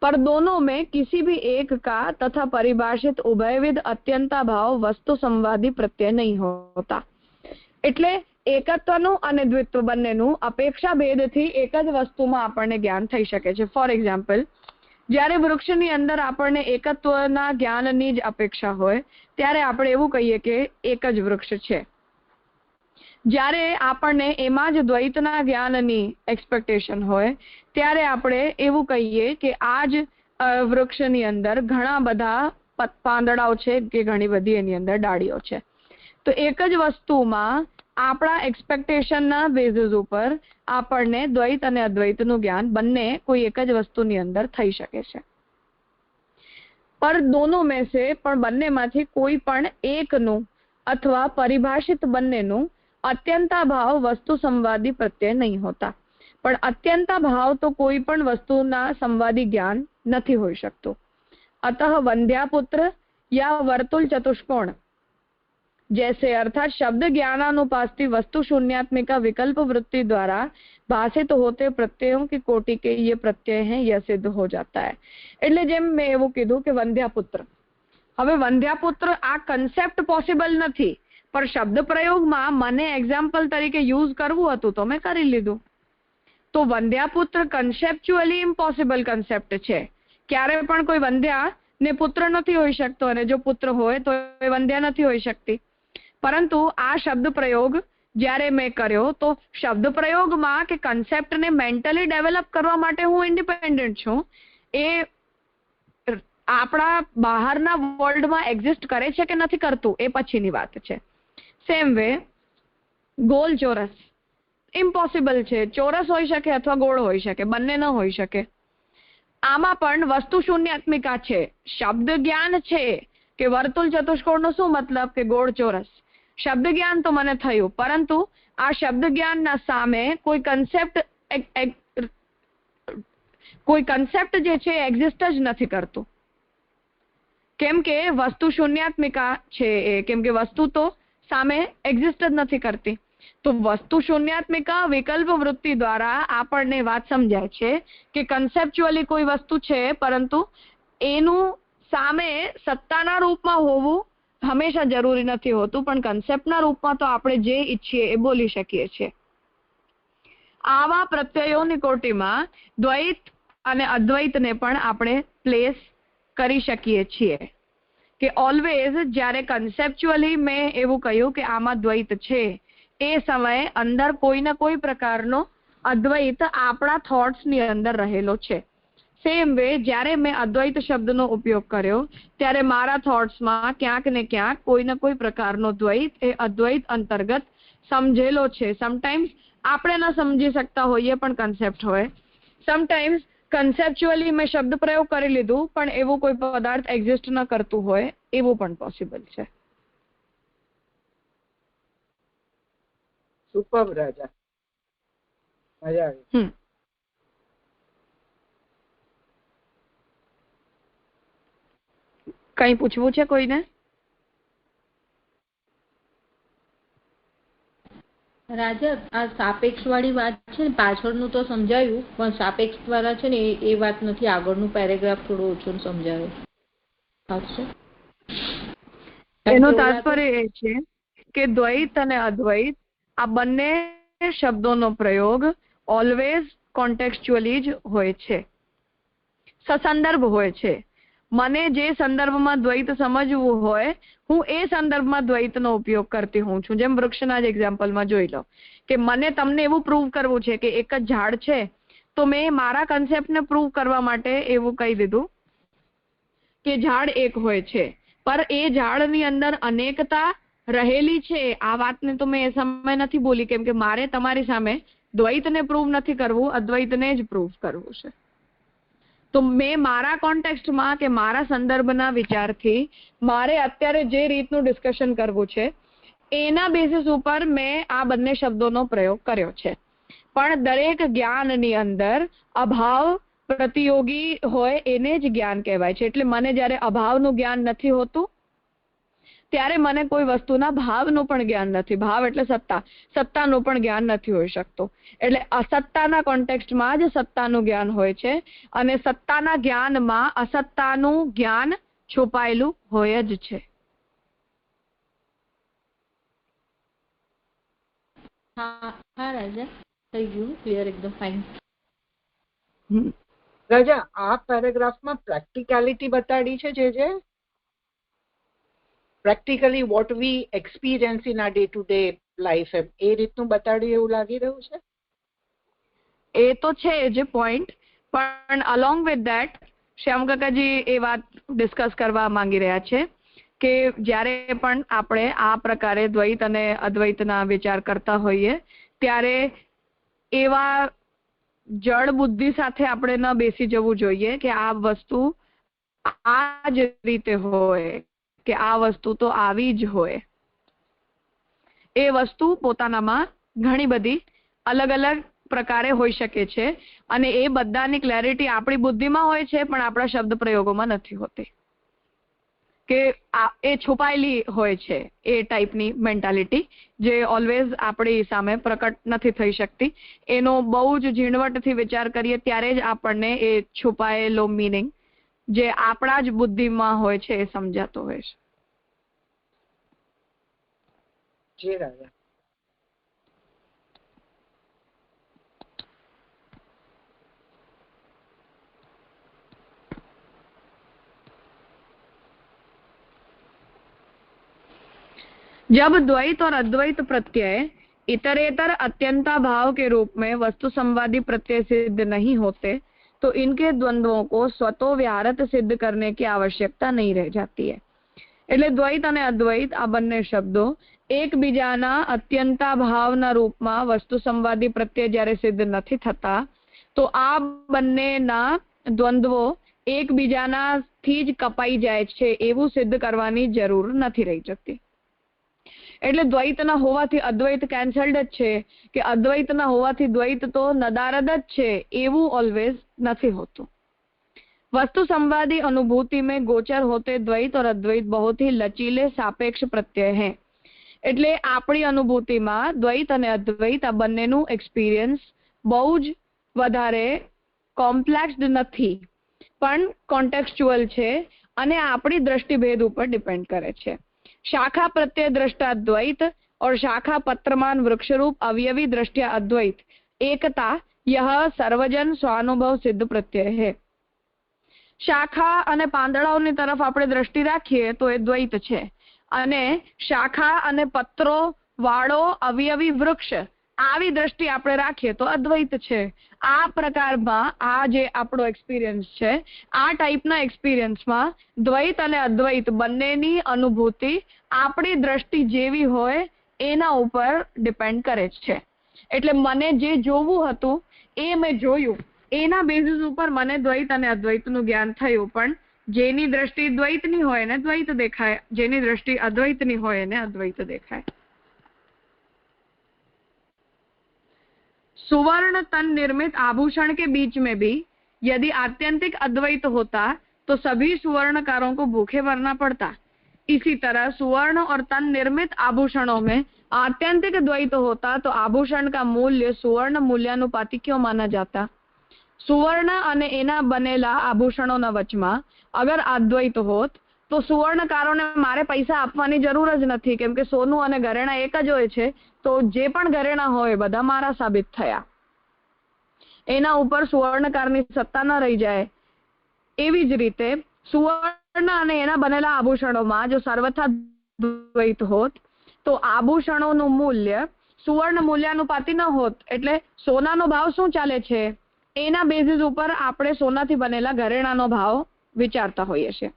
पर दोनों में किसी भी एक का तथा परिभाषित उभयविध अत्यंता भाव वस्तु संवादी प्रत्यय नहीं होता. એટલે એકત્વનું અને દ્વિત્વ બંનેનું અપેક્ષા ભેદથી એક જ વસ્તુમાં આપણને જ્ઞાન થઈ શકે છે. ફોર એક્ઝામ્પલ જ્યારે વૃક્ષની અંદર આપણને એકત્વના જ્ઞાનની જ અપેક્ષા હોય ત્યારે આપણે એવું કહીએ કે એક જ વૃક્ષ છે. જ્યારે આપણને એમાં જ દ્વૈતના જ્ઞાનની એક્સપેક્ટેશન હોય ત્યારે આપણે એવું કહીએ કે આ જ વૃક્ષની અંદર ઘણા બધા પાંદડાઓ છે કે ઘણી બધી એની અંદર ડાળીઓ છે. તો એક જ વસ્તુમાં આપણા એક્સપેક્ટેશનના બેઝિસ ઉપર આપણને દ્વૈત અને અદ્વૈતનું જ્ઞાન બંને કોઈ એક જ વસ્તુની અંદર થઈ શકે છે. પર दोनों में से પણ બંનેમાંથી કોઈ પણ એકનું અથવા પરિભાષિત બંનેનું અત્યંતા ભાવ વસ્તુ સંવાદી પ્રત્યય નહીં હોતા. પણ અત્યંતા ભાવ તો કોઈ પણ વસ્તુના સંવાદી જ્ઞાન નથી હોઈ શકતું. अतः वंध्यापुत्र या वर्तुल चतुष्कोण जैसे अर्थात शब्द ज्ञानानुपास्ति वस्तु शून्यात्मिका विकल्प वृत्ति द्वारा भाषित होते प्रत्ययों की कोटि के ये प्रत्यय हैं, यह सिद्ध हो जाता है. એટલે જેમ મેં એવું કીધું કે વંધ્યાપુત્ર, હવે વંધ્યાપુત્ર આ કન્સેપ્ટ પોસિબલ નથી, પણ શબ્દ પ્રયોગમાં મને એક્ઝામ્પલ તરીકે યુઝ કરવું હતું તો મેં કરી લીધું. તો વંધ્યાપુત્ર કન્સેપ્ચ્યુઅલી ઇમ્પોસિબલ કન્સેપ્ટ છે. ક્યારે પણ કોઈ વંધ્યા ને પુત્ર નથી હોઈ શકતો, અને જો પુત્ર હોય તો એ વંધ્યા નથી હોઈ શકતી. પરંતુ આ શબ્દ પ્રયોગ જ્યારે મેં કર્યો તો શબ્દ પ્રયોગમાં કે કન્સેપ્ટને મેન્ટલી ડેવલપ કરવા માટે હું ઇન્ડિપેન્ડન્ટ છું. એ આપણા બહારના વર્લ્ડમાં એક્ઝિસ્ટ કરે છે કે નથી કરતું એ પછીની વાત છે. સેમ વે ગોલ ચોરસ ઇમ્પોસિબલ છે. ચોરસ હોઈ શકે અથવા ગોળ હોઈ શકે, બંને ન હોઈ શકે. આમાં પણ વસ્તુ શૂન્યાત્મિકા છે. શબ્દ જ્ઞાન છે કે વર્તુળ ચતુષ્કોણનો શું મતલબ કે ગોળ ચોરસ, શબ્દ જ્ઞાન તો મને થયું, પરંતુ આ શબ્દ જ્ઞાનના સામે કોઈ કન્સેપ્ટ જે છે એક્ઝિસ્ટ જ નથી કરતું. કેમ કે વસ્તુ શૂન્યાત્મિકા છે, કેમ કે વસ્તુ તો સામે એક્ઝિસ્ટ જ નથી કરતી. તો વસ્તુ શૂન્યાત્મિકા વિકલ્પ વૃત્તિ દ્વારા આપણને વાત સમજાય છે કે કન્સેપ્ચ્યુઅલી કોઈ વસ્તુ છે, પરંતુ એનું સામે સત્તાના રૂપમાં હોવું હંમેશા જરૂરી નથી હોતું, પણ કન્સેપ્ટના રૂપમાં તો આપણે જે ઈચ્છીએ એ બોલી શકીએ છીએ. આવા પ્રત્યયોની કોટીમાં દ્વૈત અને અદ્વૈતને પણ આપણે પ્લેસ કરી શકીએ છીએ. કે ઓલવેઝ જ્યારે કન્સેપ્ચ્યુઅલી મેં એવું કહ્યું કે આમાં દ્વૈત છે, એ સમયે અંદર કોઈ ને કોઈ પ્રકારનો અદ્વૈત આપણા થોટ્સની અંદર રહેલો છે. સેમ વે જ્યારે મેં અદ્વૈત શબ્દનો ઉપયોગ કર્યો ત્યારે મારા થોટ્સમાં ક્યાંક ને ક્યાંક કોઈ ને કોઈ પ્રકારનો દ્વૈત એ અદ્વૈત અંતર્ગત સમજેલો છે. સમટાઈમ્સ આપણે ન સમજી શકતા હોઈએ પણ કન્સેપ્ટ હોય, સમટાઈમ્સ કન્સેપ્ચ્યુઅલી મેં શબ્દ પ્રયોગ કરી લીધું પણ એવું કોઈ પદાર્થ એક્ઝિસ્ટ ન કરતું હોય, એવું પણ પોસિબલ છે. સુપર રાજા, મજા આવી. કઈ પૂછવું છે કોઈને? રાજા, આ સાપેક્ષ વાળી વાત છે ને, પાછળનું તો સમજાયું પણ સાપેક્ષ વાળા છે ને એ વાત નથી. આગળનું પેરેગ્રાફ થોડો ઓછો સમજાયો. એનો તાત્પર્ય એ છે કે દ્વૈત અને અદ્વૈત આ બંને શબ્દોનો પ્રયોગ ઓલવેઝ કોન્ટેક્સ્ચ્યુઅલી જ હોય છે, સસંદર્ભ હોય છે. મને જે સંદર્ભમાં દ્વૈત સમજવું હોય હું એ સંદર્ભમાં દ્વૈતનો ઉપયોગ કરતી હું છું. જેમ વૃક્ષના જ એક્ઝામ્પલમાં જોઈ લો કે મને તમને એવું પ્રૂવ કરવું છે કે એક જ ઝાડ છે, તો મેં મારા કન્સેપ્ટને પ્રૂવ કરવા માટે એવું કહી દીધું કે ઝાડ એક હોય છે, પર એ ઝાડની અંદર અનેકતા રહેલી છે. આ વાતને તો મેં એ સમય નથી બોલી, કેમ કે મારે તમારી સામે દ્વૈતને પ્રૂવ નથી કરવું, અદ્વૈતને જ પ્રૂવ કરવું છે. તો મેં મારા કોન્ટેક્સ્ટમાં કે મારા સંદર્ભના વિચારથી મારે અત્યારે જે રીતનું ડિસ્કશન કરવું છે એના બેસિસ ઉપર મેં આ બંને શબ્દોનો પ્રયોગ કર્યો છે. પણ દરેક જ્ઞાનની અંદર અભાવ પ્રતિયોગી હોય એને જ જ્ઞાન કહેવાય છે. એટલે મને જ્યારે અભાવનું જ્ઞાન નથી હોતું ત્યારે મને કોઈ વસ્તુના ભાવનું પણ જ્ઞાન નથી. ભાવ એટલે સત્તા, સત્તાનું પણ જ્ઞાન નથી હોઈ શકતું. એટલે અસત્તાના કોન્ટેક્સ્ટમાં જ સત્તાનું જ્ઞાન હોય છે, અને સત્તાના જ્ઞાનમાં અસત્તાનું જ્ઞાન છુપાયેલું હોય જ છે. હા રાજા, થઈ ગયું ક્લિયર, એકદમ ફાઇન. રાજા, આ પેરેગ્રાફમાં પ્રેક્ટિકાલિટી બતાડી છે, જે practically what we experience in આ ડે ટુ ડે લાઈફ, એ રીતનું બતાડ્યું એવું લાગી રહ્યું છે. એ તો છે જે પોઈન્ટ, પણ અલોંગ વિથ ધેટ શ્યામકાકાજી એ વાત ડિસ્કસ કરવા માંગી રહ્યા છે કે જ્યારે પણ આપણે આ પ્રકારે દ્વૈત અને અદ્વૈતના વિચાર કરતા હોઈએ ત્યારે એવા જળ બુદ્ધિ સાથે આપણે ન બેસી જવું જોઈએ કે આ વસ્તુ આ જ રીતે હોય કે આ વસ્તુ તો આવી જ હોય. એ વસ્તુ પોતાનામાં ઘણી બધી અલગ અલગ પ્રકારે હોઈ શકે છે અને એ બધાની ક્લેરિટી આપણી બુદ્ધિમાં હોય છે પણ આપણા શબ્દ પ્રયોગોમાં નથી હોતી, કે એ છુપાયેલી હોય છે એ ટાઈપની મેન્ટાલિટી જે ઓલવેઝ આપણી સામે પ્રકટ નથી થઈ શકતી. એનો બહુ જ ઝીણવટથી વિચાર કરીએ ત્યારે જ આપણને એ છુપાયેલો મિનિંગ જે આપણા જ બુદ્ધિમાં હોય છે એ સમજાતો હોય છે. જી રાજા. जब द्वैत और अद्वैत प्रत्यय इतरेतर अत्यंता भाव के रूप में वस्तु संवादी प्रत्यय सिद्ध नहीं होते तो इनके द्वंद्वों को स्वतो व्याहृत सिद्ध करने की आवश्यकता नहीं रह जाती है. એટલે દ્વૈત અને અદ્વૈત આ બંને શબ્દો એકબીજાના અત્યંતા ભાવના રૂપમાં વસ્તુ સંવાદી પ્રત્યય જ્યારે સિદ્ધ નથી થતા તો આ બંનેના દ્વંદ્વો એકબીજાનાથી જ કપાઈ જાય છે એવું સિદ્ધ કરવાની જરૂર નથી રહી જતી. એટલે દ્વૈતના હોવાથી અદ્વૈત કેન્સલ્ડ જ છે કે અદ્વૈતના હોવાથી દ્વૈત તો નદારદ જ છે એવું ઓલવેઝ નથી હોતું. वस्तु संवादी अनुभूति में गोचर होते द्वैत और अद्वैत बहुत ही लचीले सापेक्ष प्रत्यय हैं. એટલે આપણી અનુભૂતિમાં દ્વૈત અને અદ્વૈત આ બંનેનું એક્સપિરિયન્સ બહુ જ વધારે કોમ્પ્લેક્સ્ડ નથી પણ કોન્ટેક્સ્ચ્યુઅલ છે અને આપણી દ્રષ્ટિભેદ ઉપર ડિપેન્ડ કરે છે. शाखा प्रत्यय दृष्टा द्वैत और शाखा पत्रमान वृक्षरूप अवयवी दृष्टिया अद्वैत एकता यह सर्वजन स्वानुभव सिद्ध प्रत्यय है. શાખા અને પાંદડાઓની તરફ આપણે દ્રષ્ટિ રાખીએ તો એ દ્વૈત છે અને શાખા અને પત્રો વાળો અવયવી વૃક્ષ આવી દ્રષ્ટિ આપણે રાખીએ તો અદ્વૈત છે. આ પ્રકારમાં આ જે આપણો એક્સપિરિયન્સ છે આ ટાઈપના એક્સપિરિયન્સમાં દ્વૈત અને અદ્વૈત બંનેની અનુભૂતિ આપણી દ્રષ્ટિ જેવી હોય એના ઉપર ડિપેન્ડ કરે છે. એટલે મને જે જોવું હતું એ મેં જોયું, એના બેઝિસ ઉપર મને દ્વૈત અને અદ્વૈતનું જ્ઞાન થયું, પણ જેની દ્રષ્ટિ દ્વૈતની હોય એને દ્વૈત દેખાય, જેની દ્રષ્ટિ અદ્વૈતની હોય એને અદ્વૈત દેખાય. सुवर्ण तन निर्मित आभूषण के बीच में भी यदि आत्यंतिक अद्वैत होता तो सभी सुवर्णकारों को भूखे मरना पड़ता. इसी तरह सुवर्ण और तन निर्मित आभूषणों में आत्यंतिक द्वैत होता तो आभूषण का मूल्य सुवर्ण मूल्यानुपाती क्यों माना जाता. સુવર્ણ અને એના બનેલા આભૂષણોના વચમાં અગર અદ્વૈત હોત તો સુવર્ણકારોને મારે પૈસા આપવાની જરૂર જ નથી, કેમ કે સોનું અને ઘરેણા એક જ હોય છે, તો જે પણ ઘરેણા હોય બધા મારા સાબિત થયા, એના ઉપર સુવર્ણકારની સત્તા ન રહી જાય. એવી જ રીતે સુવર્ણ અને એના બનેલા આભૂષણોમાં જો સર્વથા દ્વૈત હોત તો આભૂષણોનું મૂલ્ય સુવર્ણ મૂલ્યાનુપાતી ન હોત. એટલે સોનાનો ભાવ શું ચાલે છે એના બેઝિસ ઉપર આપણે સોનાથી બનેલા ઘરેણાનો ભાવ વિચારતા હોઈએ છીએ.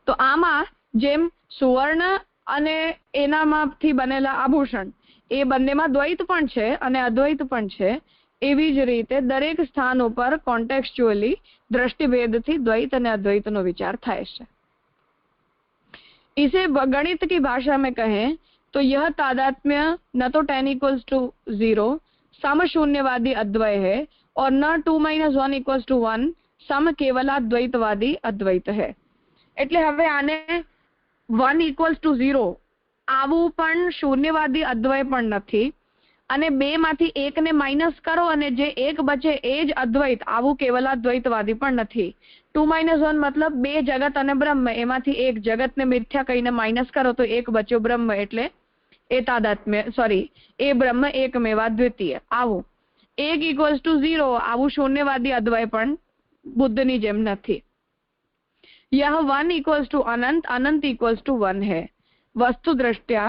તો આમાં જેમ સુવર્ણ અને એનામાંથી બનેલા આભૂષણ એ બંનેમાં દ્વૈત પણ છે અને અદ્વૈત પણ છે, એવી જ રીતે દરેક સ્થાન ઉપર કોન્ટેક્સ્ચ્યુઅલી दृष्टिभेदથી द्वैत અને अद्वैतનો વિચાર થાય છે. इसे गणित की भाषा में कहें तो यह तादात्म्य न तो 10 = 0 सम शून्यवादी अद्वय है और न 2 - 1 = 1 सम केवलाद्वैतवादी अद्वैत है. એટલે હવે આને 1 = 0 આવું પણ શૂન્યવાદી અદ્વય પણ નથી અને બે માંથી એકને માઇનસ કરો અને જે એક બચે એ જ અદ્વૈત આવું કેવલાદ્વૈતવાદી પણ નથી. 2 - 1 મતલબ બે જગત અને બ્રહ્મ, એમાંથી એક જગતને મિથ્યા કહીને માઇનસ કરો તો એક બચ્યો બ્રહ્મ, એટલે એ તાદાત્મ્ય એ બ્રહ્મ એકમેવા દ્વિતીય. આવું 1 = 0 આવું શૂન્યવાદી અદ્વય પણ બુદ્ધની જેમ નથી. यह 1 = अनंत अनंत = 1 है. वस्तु दृष्टया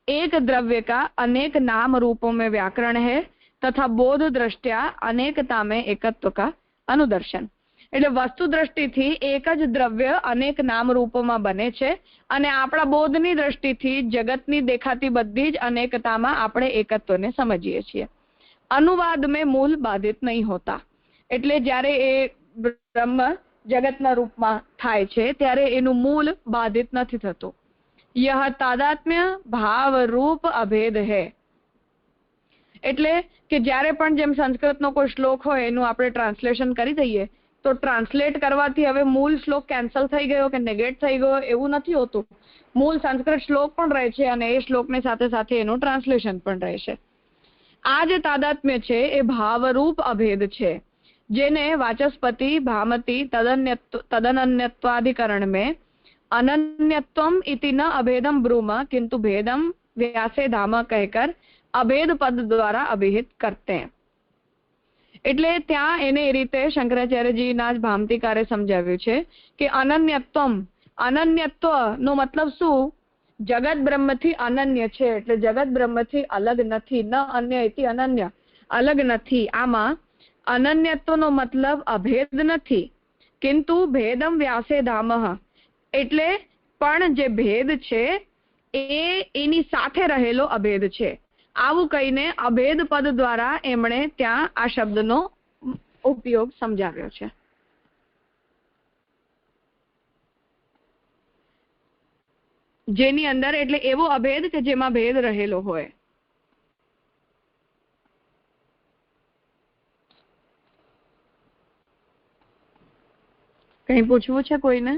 एक द्रव्य का अनेक नाम रूपों में व्याकरण है तथा बोध दृष्टया अनेकता में एकत्व का अनुदर्शन. એટલે વસ્તુ દ્રષ્ટિથી એક જ દ્રવ્ય અનેક નામ રૂપોમાં બને છે અને આપણા બોધની દ્રષ્ટિથી જગતની દેખાતી બધી જ અનેકતામાં આપણે એકત્વને સમજીએ છીએ. અનુવાદ में मूल बाधित नहीं होता. એટલે જ્યારે એ બ્રહ્મ જગતના રૂપમાં થાય છે ત્યારે એનું મૂળ બાધિત નથી થતું. यह तादात्म्य भाव रूप अभेद है. એટલે કે જ્યારે પણ જેમ સંસ્કૃતનો કોઈ શ્લોક હોય એનું આપણે ટ્રાન્સલેશન કરી દઈએ તો ટ્રાન્સલેટ કરવાથી હવે મૂળ શ્લોક કેન્સલ થઈ ગયો કે નેગેટ થઈ ગયો એવું નથી હોતું. મૂળ સંસ્કૃત શ્લોક પણ રહે છે અને એ શ્લોકની સાથે સાથે એનું ટ્રાન્સલેશન પણ રહે છે. આ જે તાદાત્મ્ય છે એ ભાવરૂપ અભેદ છે, જેને વાચસ્પતિ ભામતી तदन्यत्वाधिकरण में अनन्यत्वम इति न अभेदम ब्रूम किंतु भेदम व्यासे धाम कहकर अभेद पद દ્વારા અભિહિત કરતે हैं. એટલે ત્યાં એને એ રીતે શંકરાચાર્યજીના જ ભામતીકારે સમજાવ્યું છે કે અનન્યત્વ નો મતલબ શું? જગત બ્રહ્મથી અનન્ય છે એટલે જગત બ્રહ્મથી અલગ નથી. ન અન્ય ઇતિ અનન્ય, અલગ નથી. આમાં અનન્યત્વનો મતલબ અભેદ નથી, કિંતુ ભેદમ વ્યાસે ધામઃ એટલે પણ જે ભેદ છે એ એની સાથે રહેલો અભેદ છે. આવું કહીને અભેદ પદ દ્વારા એમણે ત્યાં આ શબ્દનો ઉપયોગ સમજાવ્યો છે. જેની અંદર એટલે એવો અભેદ કે જેમાં ભેદ રહેલો હોય. કઈ પૂછવું છે કોઈને?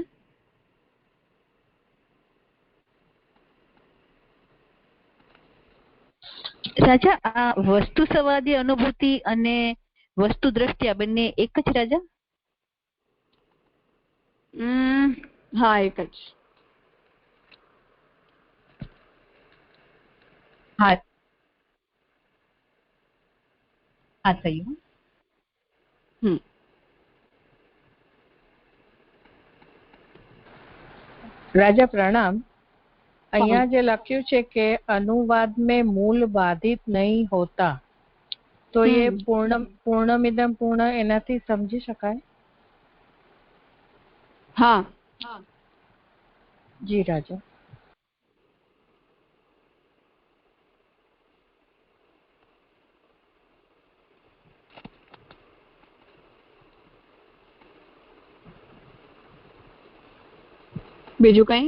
રાજા, આ વસ્તુ સવાદી અનુભૂતિ અને વસ્તુ દ્રષ્ટિ આ બંને એક જ રાજા? હા, એક જ. હા હા થયું. राजा प्रणाम. અહીંયા જે લખ્યું છે કે अनुवाद में मूल बाधित नहीं होता, तो ये पूर्णमिदम पूर्ण એનાથી સમજી શકાય? હા જી રાજા. બીજું કઈ?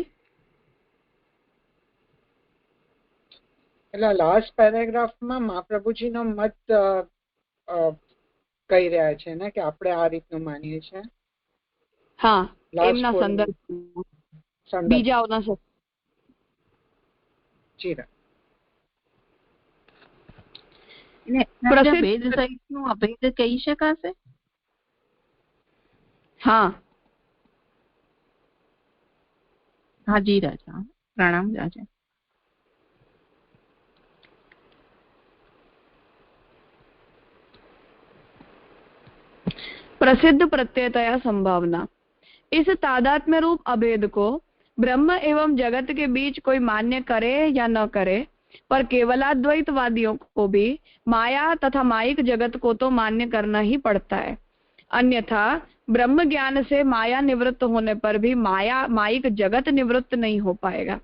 એટલે લાસ્ટ પેરેગ્રાફમાં મહાપ્રભુજીનો મત કહી રહ્યા છે ને કે આપણે આ રીતનું માનીએ છીએ. હા, એમના સંદર્ભ બીજાઓના ભેદ સહિતનું અભેદ કહી શકાશે? હા હા જી રાજા. પ્રણામ રાજા. प्रसिद्ध प्रत्ययतया संभावना. इस तादात्म्य रूप अभेद को ब्रह्म एवं जगत के बीच कोई मान्य करे या न करे, पर केवलाद्वैतवादियों को भी माया तथा माइक जगत को तो मान्य करना ही पड़ता है. अन्यथा ब्रह्म ज्ञान से माया निवृत्त होने पर भी माइक जगत निवृत्त नहीं हो पाएगा.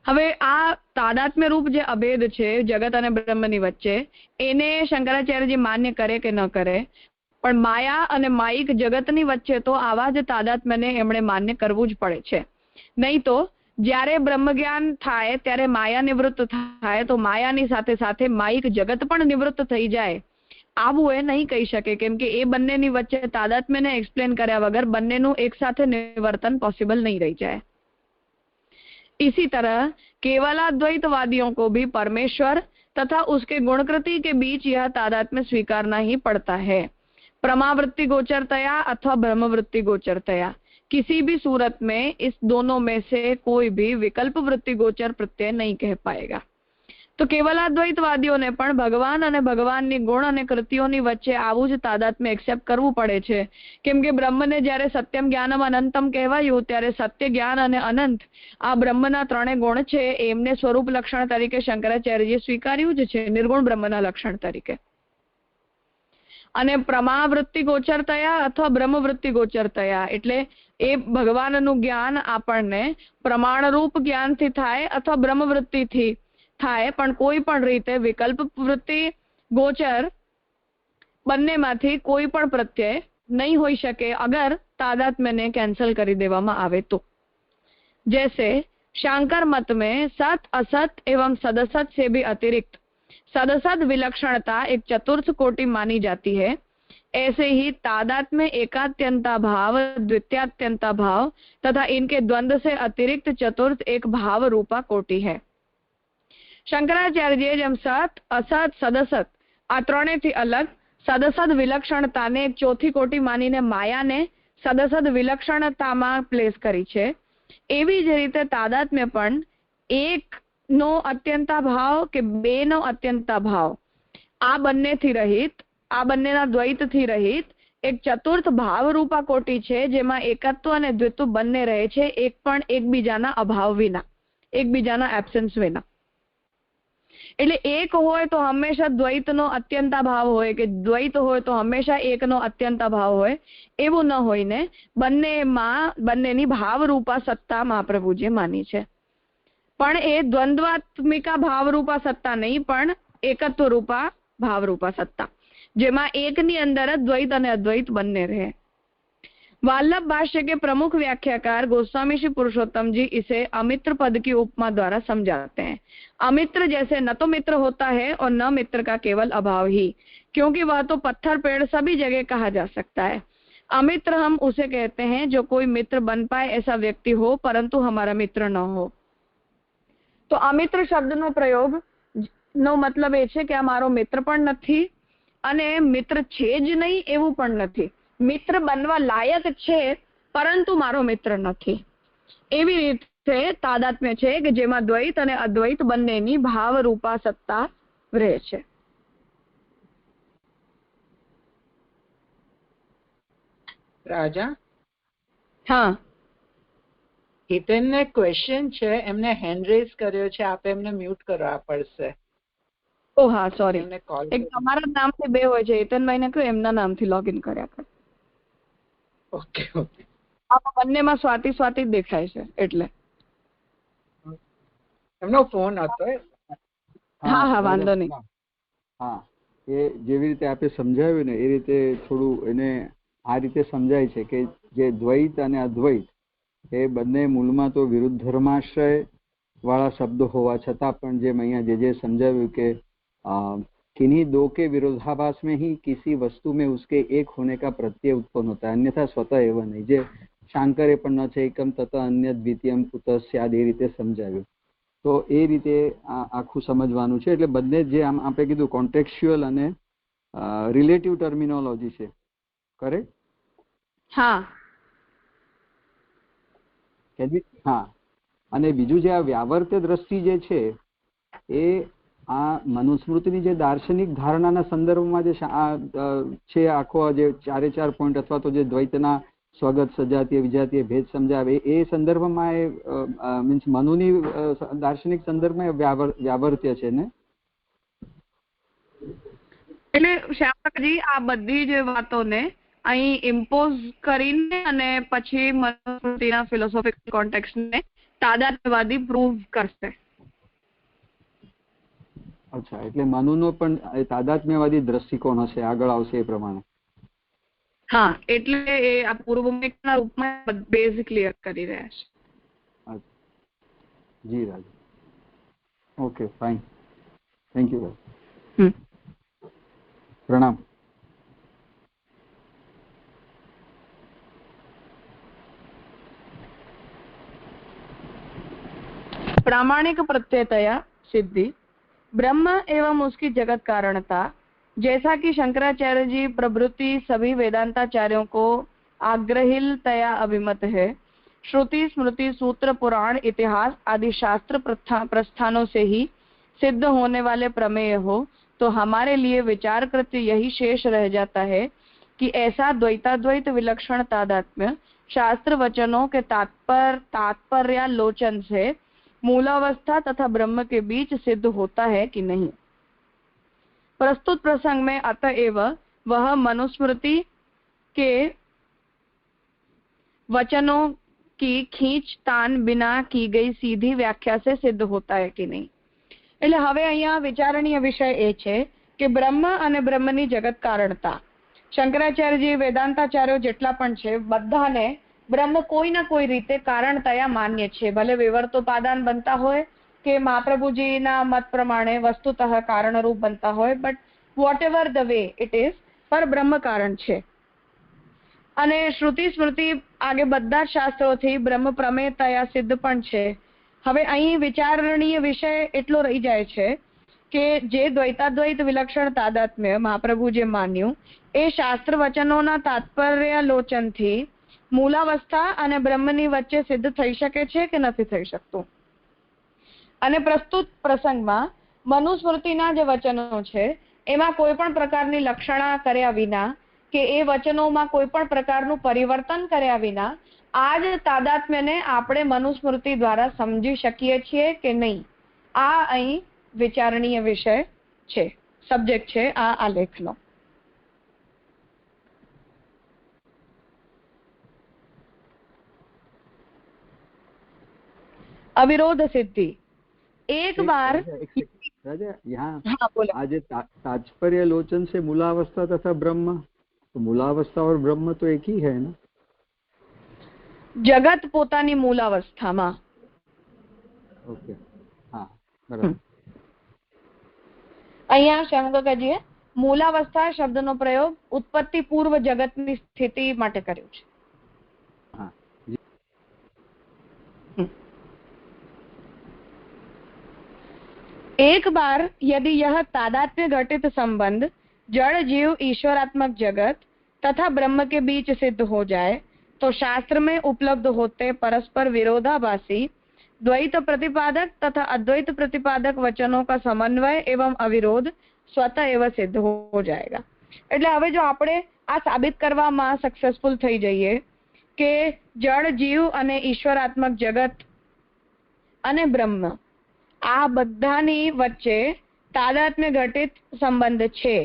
હવે આ તાદાત્મ્ય રૂપ જે અભેદ છે જગત અને બ્રહ્મની વચ્ચે, એને શંકરાચાર્યજી માન્ય કરે કે ન કરે, પણ માયા અને માઇક જગતની વચ્ચે તો આવા જ તાદાત્મ્યને એમણે માન્ય કરવું જ પડે છે. નહીં તો જ્યારે બ્રહ્મ જ્ઞાન થાય ત્યારે માયા નિવૃત્ત થાય તો માયાની સાથે સાથે માઇક જગત પણ નિવૃત્ત થઈ જાય, આવું એ નહીં કહી શકે, કેમ કે એ બંનેની વચ્ચે તાદાત્મ્યને એક્સપ્લેન કર્યા વગર બંનેનું એક સાથે નિવર્તન પોસિબલ નહીં રહી જાય. इसी तरह केवलाद्वैतवादियों को भी परमेश्वर तथा उसके गुणकृति के बीच यह तादात्म्य स्वीकारना ही पड़ता है. प्रमावृत्ति गोचरतया अथवा ब्रह्मवृत्ति गोचरतया, किसी भी सूरत में इस दोनों में से कोई भी विकल्प वृत्ति गोचर प्रत्यय नहीं कह पाएगा. તો કેવલાદ્વૈતવાદીઓને પણ ભગવાન અને ભગવાનની ગુણ અને કૃતિઓની વચ્ચે આવું જ તાદાત્મ્ય એક્સેપ્ટ કરવું પડે છે, કેમ કે બ્રહ્મને જ્યારે સત્યમ જ્ઞાનમ અનંતમ કહેવાયું ત્યારે સત્ય જ્ઞાન અને અનંત આ બ્રહ્મના ત્રણેય ગુણ છે એમને સ્વરૂપ લક્ષણ તરીકે શંકરાચાર્યજીએ સ્વીકાર્યું જ છે, નિર્ગુણ બ્રહ્મના લક્ષણ તરીકે. અને પ્રમાવૃત્તિ ગોચરતયા અથવા બ્રહ્મવૃત્તિ ગોચરતયા એટલે એ ભગવાનનું જ્ઞાન આપણને પ્રમાણરૂપ જ્ઞાનથી થાય અથવા બ્રહ્મવૃત્તિથી થાય, પણ કોઈ પણ રીતે વિકલ્પ વૃત્તિ ગોચર બંનેમાંથી કોઈ પણ પ્રત્યય नहीं हो सके अगर तादात्म्य ने कैंसल कर देवामां आवे तो. जैसे शांकर मत में सत असत एवं सदसत से भी अतिरिक्त सदसद विलक्षणता एक चतुर्थ कोटि मानी जाती है, ऐसे ही तादात्म्य एकात्यंता भाव, द्वितीयात्यंता भाव तथा इनके द्वंद्व से अतिरिक्त चतुर्थ एक भाव रूपा कोटि है. શંકરાચાર્યજીએ જેમ સત, અસત, સદસત આ ત્રણેયથી અલગ સદસદ વિલક્ષણતાને એક ચોથી કોટી માનીને માયાને સદસદ વિલક્ષણતામાં પ્લેસ કરી છે, એવી જ રીતે તાદાત્મ્ય પણ એકનો અત્યંતા ભાવ કે બેનો અત્યંતા ભાવ આ બંનેથી રહિત, આ બંનેના દ્વૈતથી રહિત એક ચતુર્થ ભાવરૂપા કોટી છે, જેમાં એકત્વ અને દ્વિત્વ બંને રહે છે, એક પણ એકબીજાના અભાવ વિના, એકબીજાના એબ્સન્સ વિના. એટલે એક હોય તો હંમેશા દ્વૈતનો અત્યંતા ભાવ હોય, કે દ્વૈત હોય તો હંમેશા એકનો અત્યંતા ભાવ હોય, એવું ન હોય ને. બંનેની ભાવરૂપા સત્તા મહાપ્રભુજીએ માની છે, પણ એ દ્વંદ્વાત્મિકા ભાવરૂપા સત્તા નહીં, પણ એકત્વ રૂપા ભાવરૂપા સત્તા, જેમાં એકની અંદર જ દ્વૈત અને અદ્વૈત બંને રહે. वाल्लभ भाष्य के प्रमुख व्याख्याकार गोस्वामी श्री पुरुषोत्तम जी इसे अमित्र पद की उपमा द्वारा समझाते हैं. अमित्र जैसे न तो मित्र होता है और न मित्र का केवल अभाव ही, क्योंकि वह तो पत्थर पेड़ सभी जगह कहा जा सकता है. अमित्र हम उसे कहते हैं जो कोई मित्र बन पाए ऐसा व्यक्ति हो, परंतु हमारा मित्र न हो. तो अमित्र शब्दનો પ્રયોગ નો મતલબ એ છે કે આ મારો મિત્ર પણ નથી અને મિત્ર છે જ નહીં એવું પણ નથી. મિત્ર બનવા લાયક છે પરંતુ મારો મિત્ર નથી. એવી રીતે તાદાત્મ્ય છે કે જેમાં દ્વૈત અને અદ્વૈત બંનેની ભાવરૂપા સત્તા રહે છે. રાજા, હા, હિતેનને ક્વેશ્ચન છે, એમને હેન્ડ રેઝ કર્યો છે, આપે એમને મ્યુટ કરવા પડશે. ઓ હા, સોરી, એમને કોલ એક તમારા નામથી બે હોય છે, હિતેનભાઈને કહ્યું એમના નામથી લોગિન કર્યા કરે. Okay okay. આમાં બંનેમાં સ્વાતિ સ્વાતિ જ દેખાય છે એટલે એમનો ફોન હતો. હા હા, વાંધો નહીં. હા, એ જેવી રીતે આપે સમજાવ્યું ને એ રીતે થોડું એને આ રીતે સમજાય છે કે જે દ્વૈત અને અદ્વૈત એ બંને મૂળમાં તો વિરુદ્ધ ધર્માશ્રય વાળા શબ્દો હોવા છતાં પણ જેમ અહીંયા જે સમજાવ્યું કે किन्हीं दो के विरोधाभास में ही किसी वस्तु में उसके एक होने का प्रत्यय उत्पन्न होता है, अन्यथा स्वतः एवं नहीं. जे शांकरे पण न છે એકમ તત અન્ય દ્વિતીયમ કુત સ્યાદ એ રીતે સમજાવ્યું. તો એ રીતે આખું સમજવાનું છે. એટલે બંને જે આમ આપણે કીધું કોન્ટેક્સ્ચ્યુઅલ અને રિલેટિવ ટર્મિનોલોજી છે, કરેક્ટ? હા હા. અને બીજું જે આ વ્યાવર્ત્ય દ્રષ્ટિ જે છે એ આ મનુસ્મૃતિની જે દાર્શનિક ધારણાના સંદર્ભમાં જે છે આખો જે ચારે ચાર પોઈન્ટ અથવા તો જે દ્વૈતના સ્વગત સજાતીય વિજાતીય ભેદ સમજાવે એ સંદર્ભમાં એ મીન્સ મનુની દાર્શનિક સંદર્ભમાં વ્યાવર્ત્ય છે ને. એટલે શ્યામજી આ બધી જ વાતોને અહીં ઇમ્પોઝ કરીને અને પછી મનુસ્મૃતિના ફિલોસોફિકલ કોન્ટેક્સ્ટને તાદાત્મ્યવાદી પ્રૂવ કરશે. અચ્છા, એટલે મનુનો પણ તાદાત્મ્યવાદી દ્રષ્ટિકોણ હશે, આગળ આવશે એ પ્રમાણે. હા, એટલે એ આ પૂર્વમેકના રૂપમાં બેઝ ક્લિયર કરી રહ્યા છે. જી રાજ. Okay, fine, thank you. પ્રણામ. प्रामाणिक प्रत्ययतया सिद्धि ब्रह्म एवं उसकी जगत कारणता, जैसा कि शंकराचार्य जी प्रभृति सभी वेदांताचार्यों को आग्रहिलतया अभिमत है, श्रुति स्मृति सूत्र पुराण इतिहास आदि शास्त्र प्रस्थानों से ही सिद्ध होने वाले प्रमेय हो, तो हमारे लिए विचार कृत्य यही शेष रह जाता है कि ऐसा द्वैताद्वैत विलक्षण तादात्म्य शास्त्र वचनों के तात्पर्यालोचन से मूलावस्था तथा ब्रह्म के बीच सिद्ध होता है कि नहीं. प्रस्तुत प्रसंग में अतएव वह मनुस्मृति के वचनों की खींचतान बिना की गई सीधी व्याख्या से सिद्ध होता है कि नहीं. એટલે હવે અહીંયા વિચારણીય વિષય એ છે કે બ્રહ્મ અને બ્રહ્મની જગત કારણતા. શંકરાચાર્યજી વેદાંતાચાર્યો જેટલા પણ છે બધાને ब्रह्म कोई ना कोई रीते कारणतया मान्य छे, भले विवर्तोपादान बनता होय કે મહાપ્રભુજીના મત પ્રમાણે વસ્તુતઃ કારણરૂપ બનતા હોય, but what ever the way it is, પર બ્રહ્મ કારણ છે. અને શ્રુતિ સ્મૃતિ આગે બધા જ શાસ્ત્રોથી બ્રહ્મ પ્રમેયતયા સિદ્ધ પણ છે. હવે અહીં વિચારણીય વિષય એટલો રહી જાય છે કે જે દ્વૈતાદ્વૈત વિલક્ષણ તાદાત્મ્ય મહાપ્રભુ જે માન્યું એ શાસ્ત્ર વચનોના તાત્પર્યાલોચનથી મૂલાવસ્થા અને બ્રહ્મની વચ્ચે સિદ્ધ થઈ શકે છે કે નથી થઈ શકતું. અને પ્રસ્તુત પ્રસંગમાં મનુસ્મૃતિના જે વચનો છે એમાં કોઈ પણ પ્રકારની લક્ષણા કર્યા વિના કે એ વચનોમાં કોઈ પણ પ્રકારનું પરિવર્તન કર્યા વિના આ જ તાદાત્મ્યને આપણે મનુસ્મૃતિ દ્વારા સમજી શકીએ છીએ કે નહીં, આ અહીં વિચારણીય વિષય છે, સબ્જેક્ટ છે આ આલેખનો. अविरोध सिद्धि एक बार राजा यहाँ हाँ बोलो. आज तात्पर्य लोचन से मूलावस्था तथा ब्रह्म, तो मूलावस्था और ब्रह्म तो एक ही है ना. जगत पोतानी मूलावस्थाમાં. ओके हाँ बराबर. અહીંયા શંકરજીએ મૂલાવસ્થા શબ્દનો પ્રયોગ ઉત્પત્તિ પૂર્વ જગતની સ્થિતિ માટે કર્યો છે. हाँ एक बार यदि यह तादात्म्य घटित संबंध जड़ जीव ईश्वरात्मक जगत तथा ब्रह्म के बीच सिद्ध हो जाए तो शास्त्र में उपलब्ध होते परस्पर विरोधाभासी द्वैत प्रतिपादक तथा अद्वैत प्रतिपादक वचनों का समन्वय एवं अविरोध स्वतः एवं सिद्ध हो जाएगा. એટલે હવે જો આપણે આ સાબિત કરવામાં સક્સેસફુલ થઈ જઈએ કે જળ જીવ અને ઈશ્વરાત્મક જગત અને બ્રહ્મ આ બધાની વચ્ચે તાદાત્મ્ય ઘટિત સંબંધ છે,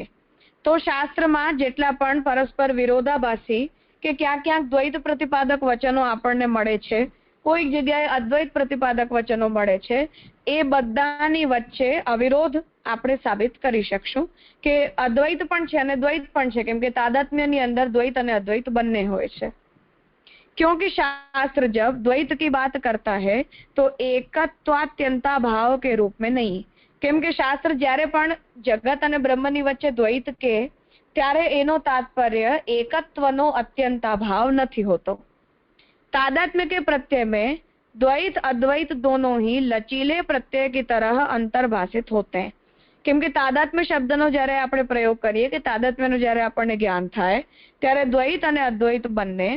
તો શાસ્ત્રમાં જેટલા પણ પરસ્પર વિરોધાભાસી કે ક્યાંક ક્યાંક દ્વૈત પ્રતિપાદક વચનો આપણને મળે છે, કોઈક જગ્યાએ અદ્વૈત પ્રતિપાદક વચનો મળે છે, એ બધાની વચ્ચે અવિરોધ આપણે સાબિત કરી શકશું કે અદ્વૈત પણ છે અને દ્વૈત પણ છે, કેમ કે તાદાત્મ્યની અંદર દ્વૈત અને અદ્વૈત બંને હોય છે. क्योंकि शास्त्र जब द्वैत की बात करता है तो एकत्वात्यंता भाव के रूप में नहीं, केम के शास्त्र જ્યારે પણ જગત અને બ્રહ્મની વચ્ચે દ્વૈત કે ત્યારે એનો તાત્पर्य एकत्वનો અત્યંતા भाव નથી હોતો. तादात्म्य के प्रत्यय में द्वैत अद्वैत दोनों ही लचीले प्रत्यय की तरह अंतर्भाषित होते हैं. કેમ કે તાદાત્મ્ય શબ્દનો જ્યારે આપણે પ્રયોગ કરીએ કે તાદાત્મ્યનું જ્યારે આપણને જ્ઞાન થાય ત્યારે દ્વૈત અને અદ્વૈત બંને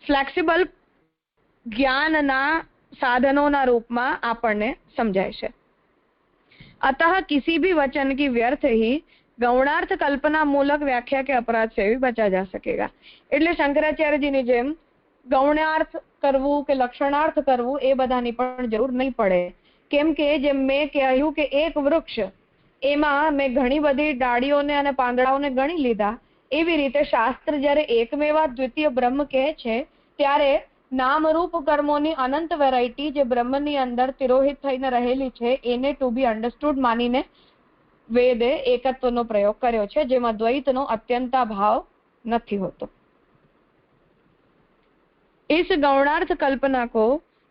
ફ્લેક્સિબલ જ્ઞાનના સાધનોના रूपમાં આપણને સમજાય છે. अतः किसी भी वचन की व्यर्थ ही गौणार्थ कल्पना मूलक व्याख्या के अपराध से भी बचा जा सकेगा. એટલે શંકરાચાર્યજીની જેમ ગૌણાર્થ કરવું કે લક્ષણાર્થ કરવું એ બધાની પણ જરૂર નહીં પડે, કેમ કે જેમ મેં કહ્યું કે એક વૃક્ષ એમાં મેં ઘણી બધી ડાળીઓને અને પાંદડાઓને ગણી લીધા, એવી રીતે શાસ્ત્ર જ્યારે એકમેવા દ્વિતીય બ્રહ્મ કહે છે ત્યારે નામરૂપ કર્મોની અનંત વેરાયટી જે બ્રહ્મની અંદર તિરોહિત થઈને રહેલી છે એને ટુ બી અન્ડરસ્ટુડ માનીને વેદે એકત્વનો પ્રયોગ કર્યો છે, જેમાં દ્વૈતનો અત્યંતા ભાવ નથી હોતો. इस गौणार्थ कल्पना को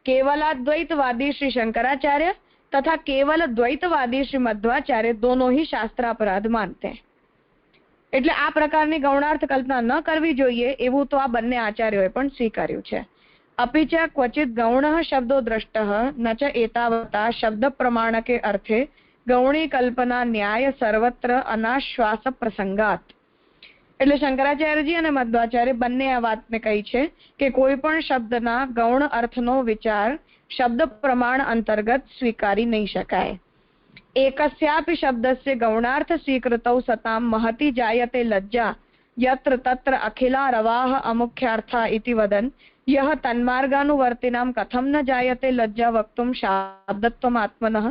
केवलाद्वैतवादी श्री शंकराचार्य तथा केवल द्वैतवादी श्री मध्वाचार्य दोनों ही शास्त्रापराध मानते हैं. એટલે આ પ્રકારની ગૌણાર્થ કલ્પના ન કરવી જોઈએ એવું તો આ બંને આચાર્યોએ પણ સ્વીકાર્યું છે. अपि च क्वचित् गौणः शब्दो दृष्टः न च एतावता शब्द प्रमाण के अर्थे गौणी कल्पना न्याय सर्वत्र अनाश्वास प्रसंगात. એટલે શંકરાચાર્યજી અને મધ્વાચાર્ય બંને આ વાતને કહી છે કે કોઈ પણ શબ્દના ગૌણ અર્થનો વિચાર શબ્દ પ્રમાણ અંતર્ગત સ્વીકારી નહીં શકાય. एकस्यापि शब्दस्य गौणार्थ स्वीकृतौ सतां महति जायते लज्जा यत्र तत्र अखिला रवाः अमुख्यार्था इति वदन् यः तन्मार्गानुवर्तिनां कथं न जायते लज्जा वक्तुं शाब्दत्वम् आत्मनः.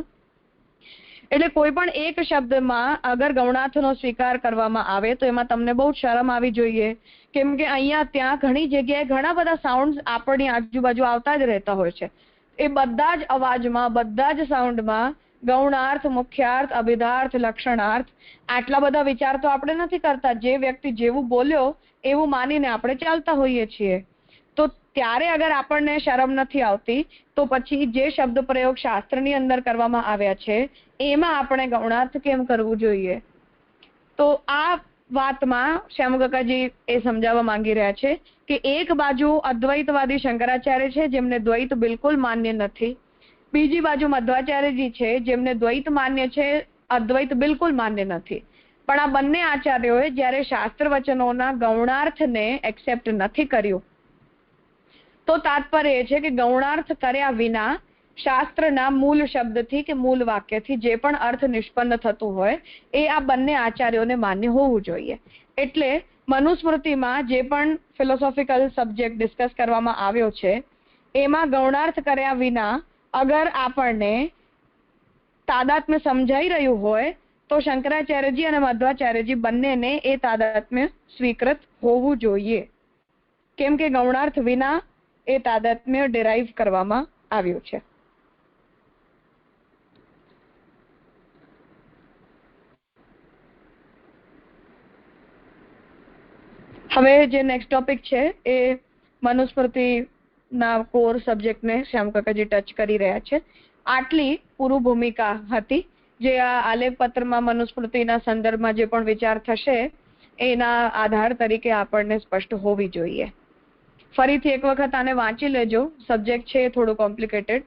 એટલે કોઈ પણ એક શબ્દમાં અગર ગૌણાર્થનો સ્વીકાર કરવામાં આવે તો એમાં તમને બહુ શરમ આવી જોઈએ, કેમ કે અહીંયા ત્યાં ઘણી જગ્યાએ ઘણા બધા સાઉન્ડ આપણી આજુબાજુ આવતા જ રહેતા હોય છે. એ બધા જ અવાજમાં, બધા જ સાઉન્ડમાં ગૌણાર્થ, મુખ્યાર્થ, અભિધાર્થ, લક્ષણાર્થ આટલા બધા વિચાર તો આપણે નથી કરતા. જે વ્યક્તિ જેવું બોલ્યો એવું માનીને આપણે ચાલતા હોઈએ છીએ. તો ત્યારે અગર આપણને શરમ નથી આવતી તો પછી જે શબ્દ પ્રયોગ શાસ્ત્રની અંદર કરવામાં આવ્યા છે એમાં આપણે ગૌણાર્થ કેમ કરવું જોઈએ? તો આ વાતમાં શ્યામકાકાજી એ સમજાવવા માંગી રહ્યા છે કે એક બાજુ અદ્વૈતવાદી શંકરાચાર્ય છે જેમને દ્વૈત બિલકુલ માન્ય નથી, બીજી બાજુ મધ્વાચાર્યજી છે જેમને દ્વૈત માન્ય છે, અદ્વૈત બિલકુલ માન્ય નથી. પણ આ બંને આચાર્યોએ જ્યારે શાસ્ત્ર વચનોના ગૌણાર્થને એક્સેપ્ટ નથી કર્યું તો તાત્પર્ય એ છે કે ગૌણાર્થ કર્યા વિના શાસ્ત્રના મૂળ શબ્દથી કે મૂળ વાક્યથી જે પણ અર્થ નિષ્પન્ન થતું હોય એ આ બંને આચાર્યોને માન્ય હોવું જોઈએ. એટલે મનુસ્મૃતિમાં જે પણ ફિલોસોફિકલ સબ્જેક્ટ ડિસ્કસ કરવામાં આવ્યો છે એમાં ગૌણાર્થ કર્યા વિના અગર આપણને તાદાત્મ્ય સમજાઈ રહ્યું હોય તો શંકરાચાર્યજી અને મધ્વાચાર્યજી બંનેને એ તાદાત્મ્ય સ્વીકૃત હોવું જોઈએ, કેમ કે ગૌણાર્થ વિના એ તાદાત્મ્ય ડિરાઈવ કરવામાં આવ્યું છે. હવે જે નેક્સ્ટ ટોપિક છે એ મનુસ્મૃતિના કોર સબ્જેક્ટને શ્યામકાકાજી ટચ કરી રહ્યા છે. આટલી પૂર્વ ભૂમિકા હતી જે આ આલેખ પત્રમાં મનુસ્મૃતિના સંદર્ભમાં જે પણ વિચાર થશે એના આધાર તરીકે આપણને સ્પષ્ટ હોવી જોઈએ. ફરીથી એક વખત આને વાંચી લેજો. સબ્જેક્ટ છે થોડું કોમ્પ્લિકેટેડ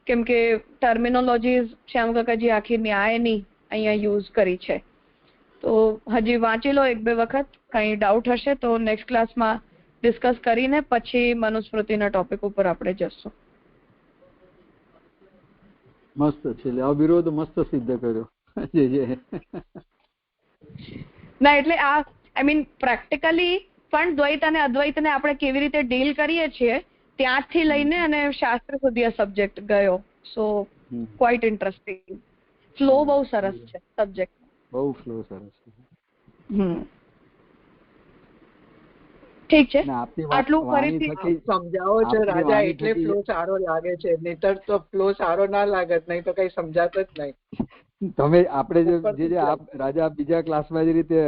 કેમ કે ટર્મિનોલોજીસ શ્યામકાકાજી આખી ન્યાયની અહીંયા યુઝ કરી છે. તો હજી વાંચી લો એક બે વખત. કંઈ ડાઉટ હશે તો નેક્સ્ટ ક્લાસમાં ડિસ્કસ કરીને પછી મનુસ્મૃતિના ટોપિક ઉપર આપણે જશું. મસ્ત છે, અવિરોધ મસ્ત સિદ્ધ કર્યો. ના એટલે આ આઈ મીન પ્રેક્ટિકલી પણ દ્વૈત અને અદ્વૈતને આપણે કેવી રીતે ડીલ કરીએ છીએ ત્યાંથી લઈને અને શાસ્ત્ર સુધી આ સબ્જેક્ટ ગયો. સો ક્વાઇટ ઇન્ટરેસ્ટિંગ. ફ્લો બહુ સરસ છે સબ્જેક્ટ. બહુ ફ્લો સરસ છે. ઠીક છે, આટલું ફરીથી સમજાવો છો રાજા એટલે ફ્લો સારો લાગે છે, નહીતર તો ફ્લો સારો ના લાગત, નહીં તો કઈ સમજાતો જ નહીં. તમે આપણે જે રાજા બીજા ક્લાસમાં જે રીતે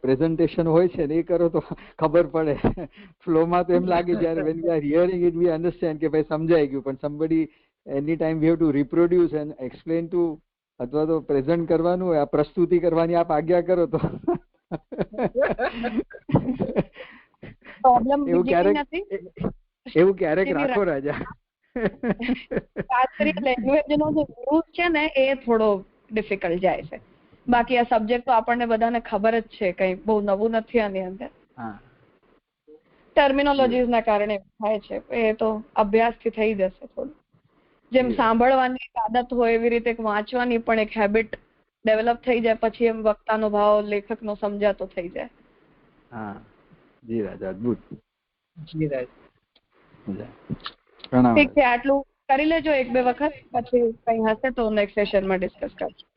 પ્રેઝન્ટેશન હોય છે ને એ કરો તો ખબર પડે. ફ્લોમાં તો એમ લાગે જ્યારે when we are hearing it we understand કે ભાઈ સમજાઈ ગયું, પણ somebody any time we have to reproduce and explain to અથવા તો પ્રેઝન્ટ કરવાનું હોય, આ પ્રસ્તુતિ કરવાની આપ આજ્ઞા કરો તો એવું ક્યારેક રાખો રાજા. શાસ્ત્રીય લેંગ્વેજનો જે યુઝ છે ને એ થોડો ડિફિકલ્ટ જાય છે. બાકી આ સબ્જેક્ટ તો આપણને બધાને ખબર જ છે, કઈ બહુ નવું નથી આની અંદર. ટર્મિનોલોજીસ ના કારણે થાય છે, એ તો અભ્યાસથી થઈ જશે. થોડું જેમ સાંભળવાની આદત હોય એવી રીતે વાંચવાની પણ એક હેબિટ ડેવલપ થઈ જાય પછી એમ વક્તાનો ભાવ લેખકનો સમજાતો થઈ જાય. હા જી રાજા, અદ્ભુત. જી રાજા, ઠીક છે, આટલું કરી લેજો એક બે વખત, પછી કઈ હશે તો નેક્સ્ટ સેશનમાં ડિસ્કસ કરશું.